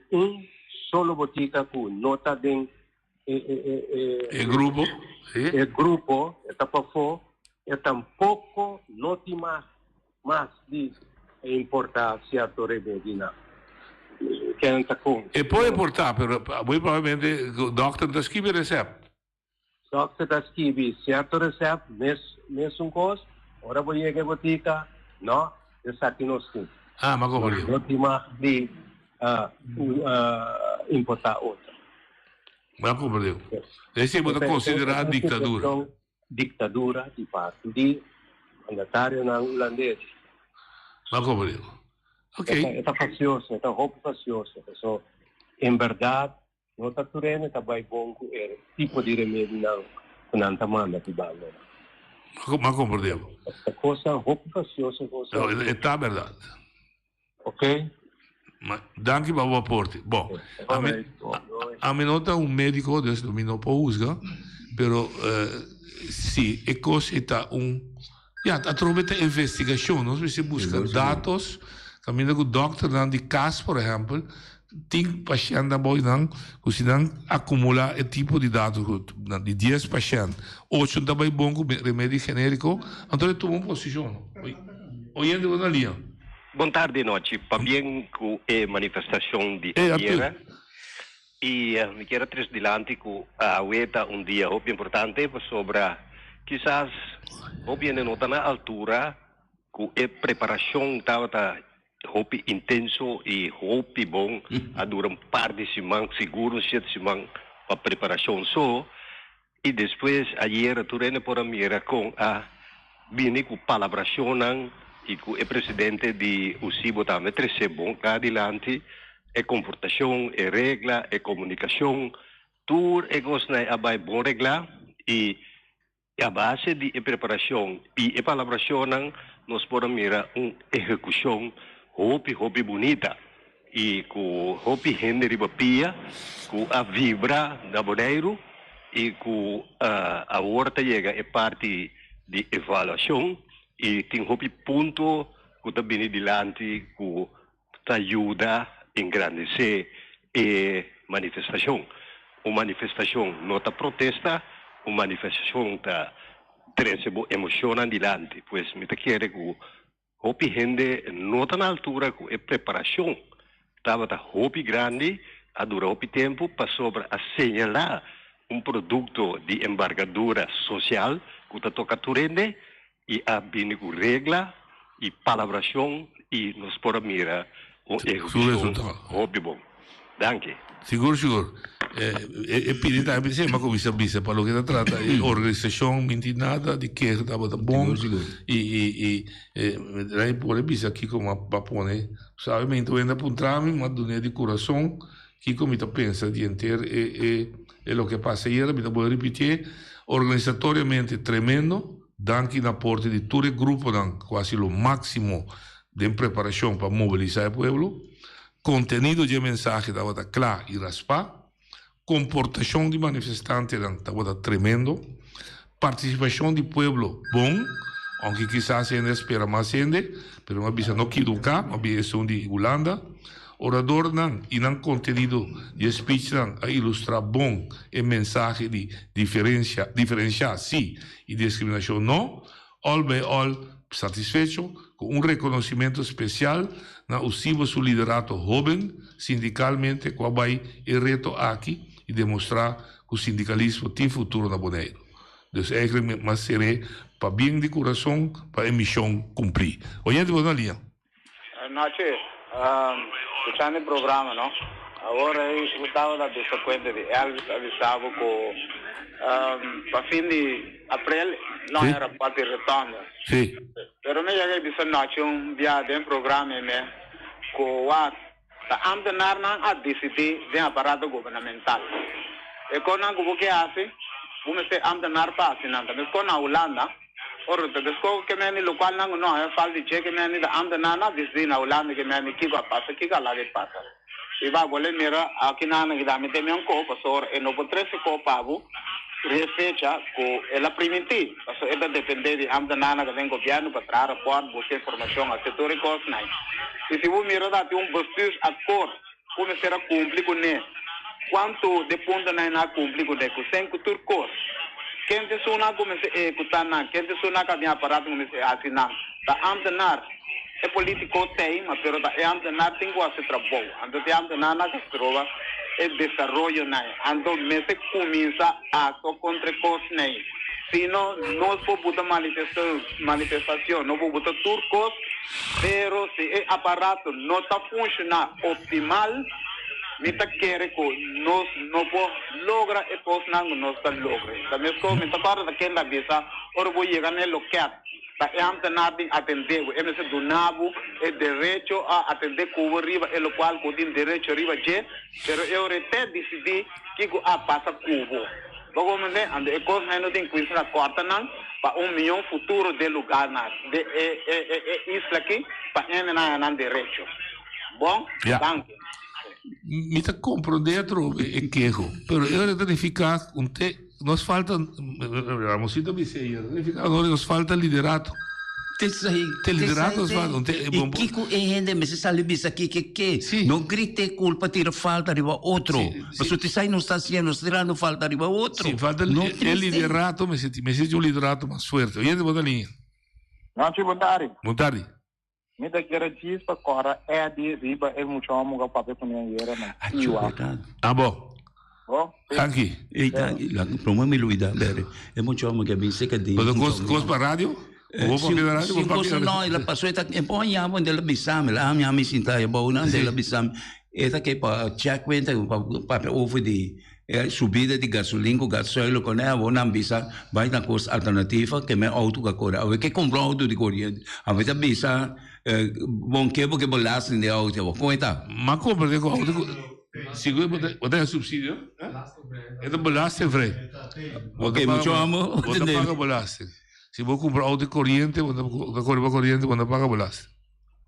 solo botica que não tá bem grupo, grupo está para fo e tampouco não tem mais de importar certo remédio. E pode importar, mas muito provavelmente o doctor está escrevendo receita. O doctor está escrevendo certo receita, mesmo coisa, ora vou ir à botica, não, essa aqui não tem. Ah, mas como não tem mais de importar outra. Mas como Deus? Esse é muito considerado ditadura. Ditadura de parte de mandatário na holandês. Mas como Deus? Ok. Está facioso, está roupa facioso. So, em verdade, não está turendo, está bem bom com o tipo de remédio não está mandando de bala. Mas como Deus? Esta coisa, roupa faciosa. Está verdade. Ok? Mas, danke para o aporte. Bom, a mim nota um médico, adesso non mi non può usare, però sì, e cosa è a trovare investigazione, non si busca datos, cammina con doctor dan di caso, per esempio, tem paciente poi dan, così dan accumula il tipo di dato di 10 pacienti, 8 também bom com remédio genérico, então tu uma posição. Oyendo una linha. Boa tarde, noite. Para bem com a manifestação de ayer. E me quero trazer adiante com a UETA dia muito importante sobre quizás obviamente não está na altura com a preparação estava muito intenso e muito bom a durar par de semanas, seguro 7 semanas para preparação só e depois ayer turene por a mira com a bini com palabração e com o presidente de UCIBO também trazer bom adiante e comportação, e regra, e comunicação, tudo é gostar a bem bom regra e a base de preparação e a palabração nós podemos mirar uma execução hopi bonita e com hopi gente de papia, com a vibra da Bonaire e com a horta chega é parte de avaliação e tem hopi ponto que também adiante que ajuda engrandecer a manifestação. Uma manifestação não está protesta, uma manifestação está trazer emoção adiante, pois me quer que hopi gente não está na altura com a preparação, estava hopi grande, a durar hopi tempo para sobre a señalar produto de embargadura social que está tocando e a bem com regra e palabração e nos podemos mirar execução bom. Danke. Seguro. E quindi mi sembra come si avvisa per lo che si tratta di organizzazione mintinata di che stava da buon e lei può bisa chi come papone sai mentre vende puntrami ma non è di corazon chi come pensa di intero e lo che passa ieri mi devo ripetere organizzatoriamente tremendo anche in apporti di tutto il gruppo quasi lo massimo di preparazione per mobilizzare il pueblo contenuto di mensaggi da claro e raspa comportazione di manifestanti da tremendo partecipazione di pueblo buon anche chissà se ne spera ma sende per una bisa no chiduca ma bisa di Ulanda orador in un contenuto di speech a illustrare buon e mensaggi di differenza sì e discriminazione no all by all satisfecho con un riconoscimento speciale na usivo sul liderato joven sindicalmente qua vai il reto aqui e dimostrare che il sindicalismo tem futuro na Bonaire. Dus eigenlijk mas seré para bien de corazón para a missão cumprir. Oyente boa linha. Noche, escuchando el programa, ¿no? Ahora he escuchado la desacuenta de Elvis avisaba que para fin de abril no era parte retorno. Sí. Pero me llega esa noche un día de un programa que la amdenar a decidir de aparato gubernamental. E con algo que hace, uno se amdenar pasa, entonces con Holanda, ora desco que me ni local no es falta de cheque me ni da amdenar decidir na Holanda que me ni que va pasa que la que pasa. Y va a mira aquí nada que dame teme un copo sor e no potrei se copago refecha que ela primiti, eso ela depende de amdenar que vem governo para trazer rapport, buscar informação a setor e coisa não. E se você mira dá um bestuurs acordo, como será cumprir com ele? Quanto de ponto não é cumprir com ele? Sem cultura cor. Quem te sona como se executar na, quem te sona que tem aparato como se assinar. Da amdenar é político tem, mas pero da amdenar tem que se trabalho. Ando de amdenar na que se trova é desenvolvimento não. Ando me se começa a contra coisa não. Se não for botar manifestação, não vou botar turcos, pero se o aparato não está funcionando optimal, me está querendo que nós não podemos lograr e coisa não está logrando. Também estou me está para daquele da visa, ora vou chegar no local, para antes atender, o MC do Nabo é direito a atender com o riba, é o qual tem direito a riba je, pero eu até decidi que a passa cubo. Bagaimana anda ekos não tem coisa na quarta não para milhão futuro de lugar na de isla aqui para entrar na direito. Bom, danke. Mi te compro dentro e quejo, pero eu verificar nos falta vamos ir verificar nos falta liderato. Te liderato sbaglio e Kiko e gente me se sale bisa que non grite culpa tira falta arriba outro ma se ti sai non sta haciendo tirando falta arriba outro sì falta il liderato mi senti un liderato ma suerte oyente boa linha não te montari me da que era diz para cora é de riba é muito amo o papel com ninguém era ah bom Tanki la promo mi lui da bere è molto amo che mi seca di cos para radio Sì, cosa noi la passueta e poi andiamo della bisame, la mia mi sinta e buona della bisame e da che pa check quenta pa over di subida di gasolina con gasolio con è buona bisa vai da costa alternativa che me auto che corre ave che compro auto di corriente avete bisa buon che bollasse di auto quenta ma compra di auto sicuro potete subsidio e da bollasse free ok mucho amo quando paga bollasse se vou comprar auto corriente quando corriente quando paga bolas.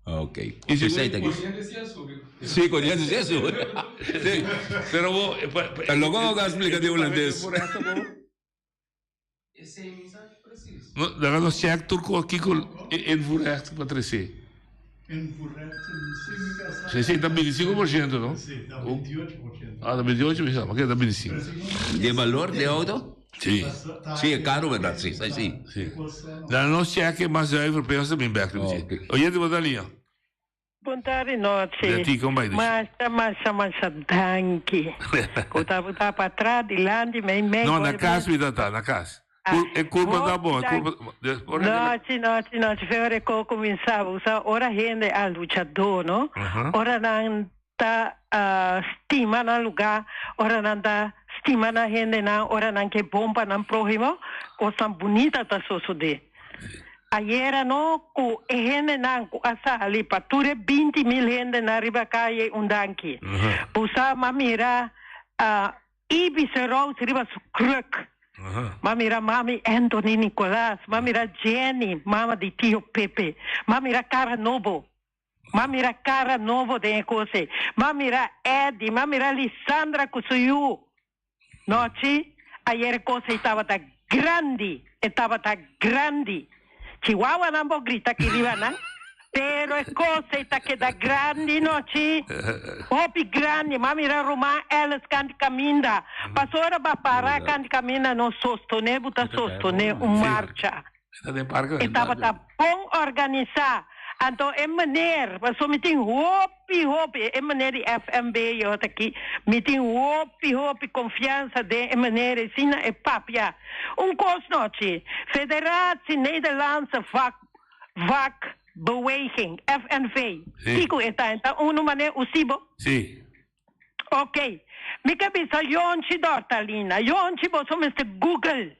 Ok. E se sei aqui? Sì, corriente sia su. Sì. Però logo ho explica di holandês. Esse é mensagem preciso. Daí nós check turco aqui com em Vurecht para 13. Em Vurecht sim, sim, dá 25%, não? Sim, dá 28%. Ah, dá 28%, mas que dá 25%. De valor de auto? Sì. Sì, è caro, verdad? Sì, sai sì. La nostra è che ma se europeo sta ben back. Oyente boa linha. Boa noite. Mas danke. Kota para trás de lá de mim. No, na casa vida tá, na casa. É culpa da boa, culpa. Não, fere co começava, ora rende a luchador, no? Ora não tá estima no lugar, ora nanda stima na gente na, ora nanke bomba na próximo, coisa bonita tá suceder. Ayer no, ku gente na, ku asa ali, pature 20,000 gente na Ribacaya undanki. Pusa mamira, Ibis Rose riba su kruk. Mamira mami Anthony Nicolas, mamira Jenny, mama di tio Pepe, mamira Cara Novo. Mamira Cara Novo de cose. Mamira Eddie, mamira Lissandra Kusuyu. Noci, ayer cosa estaba ta grandi, Chihuahua nambo grita que ribanan. Pero es cosa está que da grandi, noci. Hopi grandi, mamira Roma Ellis canti caminda. Pasora ba para canti caminda no sostone, buta sostone marcha. Estava ta bom organizar. Então, meneer, so meting hopi, meneer FMB, eu aqui, meting hopi, confiança de meneer, sina e papia. Kostnootje, Federatie Nederlandse Vakbeweging, FNV. Kiko eta, mane usibo? Sì. Ok. Mika bisa yonchi dortalina, yonchi boso Mr. Google.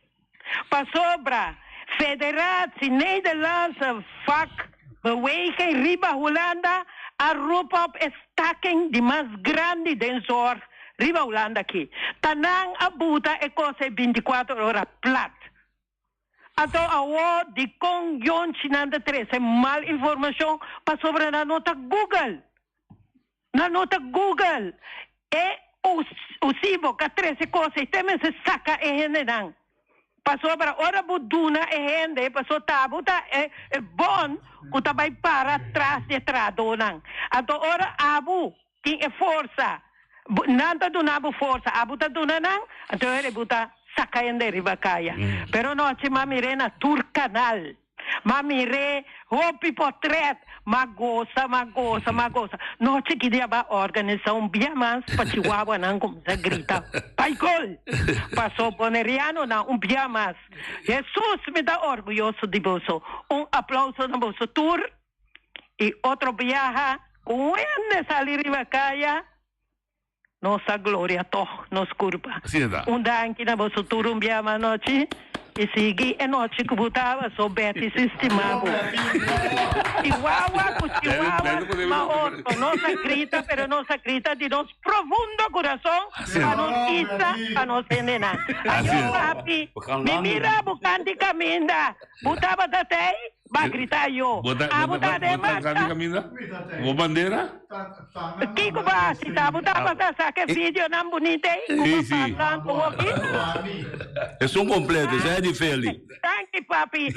Pasobra, Federatie Nederlandse Vakbeweging Riba Holanda, a roep op staking die mas grande den zorg. Riba Holanda aqui. Tanang abuta e cose 24 horas plat. Ato awo di kong yon chinanda tres mal informação pa sobre na nota Google. Na nota Google. E usibo ka tres cose teme se saca e henenang. Pa sobre ora buduna e hende pa so tabuta e bon kutabay para tras de tradonang. Ato ora abu king e força. Nanta dunabo força, abuta dunanang, então ele buta sakayan de Ribacaya. Pero noche mamire na tour canal. Mamire hopi portrait, magosa. Noche que dia ba organizar biamas pa Chihuahua nang como se grita. Paicol. Passou boneriano na biamas. Jesus me dá orgulhoso de bolso. Aplauso na bolso tour e outro viaja. Quando salir Ribacaya nossa glória toch nos curva. Danke na vosso turum biama noite e segui e noite que botava so beti sistemavo. Chihuahua, ma otto, nossa grita, pero nossa grita de nos profundo coração, a nos isa, a nos enena. Ayo papi, me mira bucandi caminda, botava da tei, vai gritar eu. Bota de caminda? O bandeira? Kiko ba, si botava da saque vídeo não bonito aí? Sim. É um completo, é de Feli. Danke papi,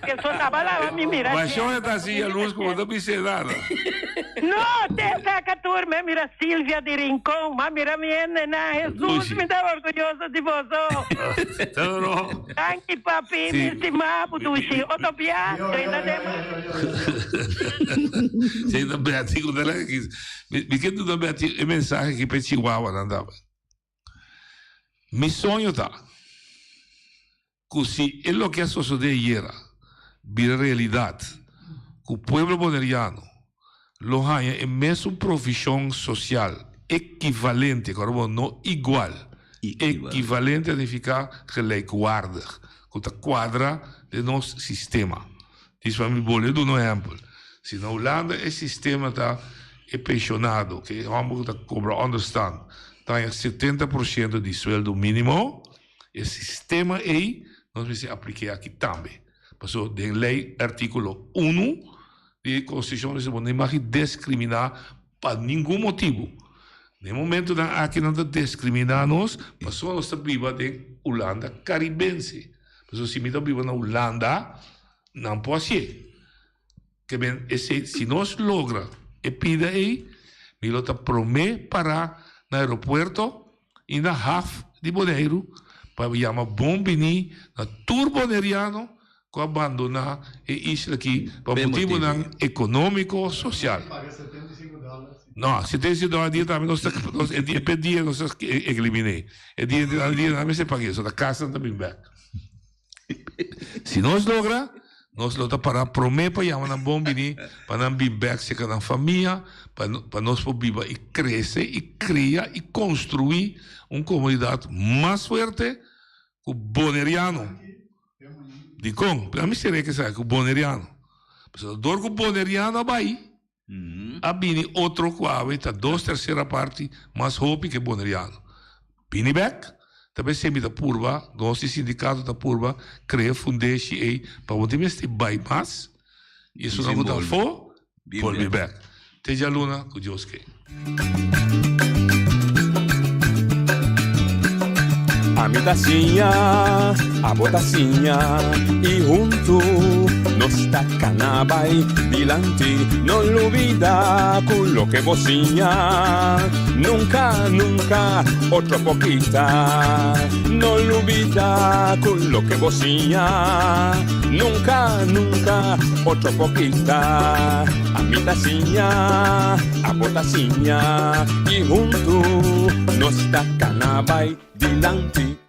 eu só tava lá, me mira. Mas só está assim a luz como não precisa nada. Não, dessa turma, mira Silvia de Rincón, mira minha nena, Jesus me dá orgulhoso de você. Danke papi, me estimava, Dushi, Otopia, treina de Sei da Beatico dela que me quero da Beatico mensagem que para Chihuahua andava. Mi sonho tá que se é o que sucedeu ayer vira realidade, que o povo boneriano lo haya é mesmo profissão social equivalente, não igual, equivalente a ficar gelijkwaardig, que está quadra de nosso sistema. Isso vai me boleto um exemplo. Se na Holanda o sistema está pensionado, que Hamburg está cobra understand, está em 70% de sueldo mínimo, o sistema aí nós vamos aplicar aqui também. Passou de lei, artículo 1 da Constituição, não vai discriminar por nenhum motivo. No momento que aqui não discriminamos, passou a nossa viva de Holanda caribense. Passou se me viva na Holanda, não pode ser. Que bem, se nós logra e pida aí, me lo promete para no aeroporto e na HAF de Bonaire para chamar Bombini na tour boneriano que abandonar a isla aqui por motivo econômico social. Não, $75 dia também nós per dia nós eliminei. E dia também se paga isso, da casa também back. Se nós logra nós luta para prometer para yaman ang bom bini, para não viver se cada família, para nós viver e crescer e criar e construir uma comunidade mais forte que o boneriano. Dico, para mim seria que sabe que o boneriano. Mas dor que o boneriano vai, a bini outro quave, tá 2/3 parte mais hope que boneriano. Bini back. Também sempre da Purba, nosso sindicato da Purba, cria fundação aí para o time este vai mais. Isso não muda for, will be back. Teja Luna, com Deus que. A mi tacinha, a botacinha e junto nos tacanabay dilante, no olvida con lo que vocinha. Nunca, nunca, otro poquita, no olvida con lo que vocinha. Nunca, nunca, otro poquita. A mi tacinha, a botacinha y junto nos tacanabay dilante.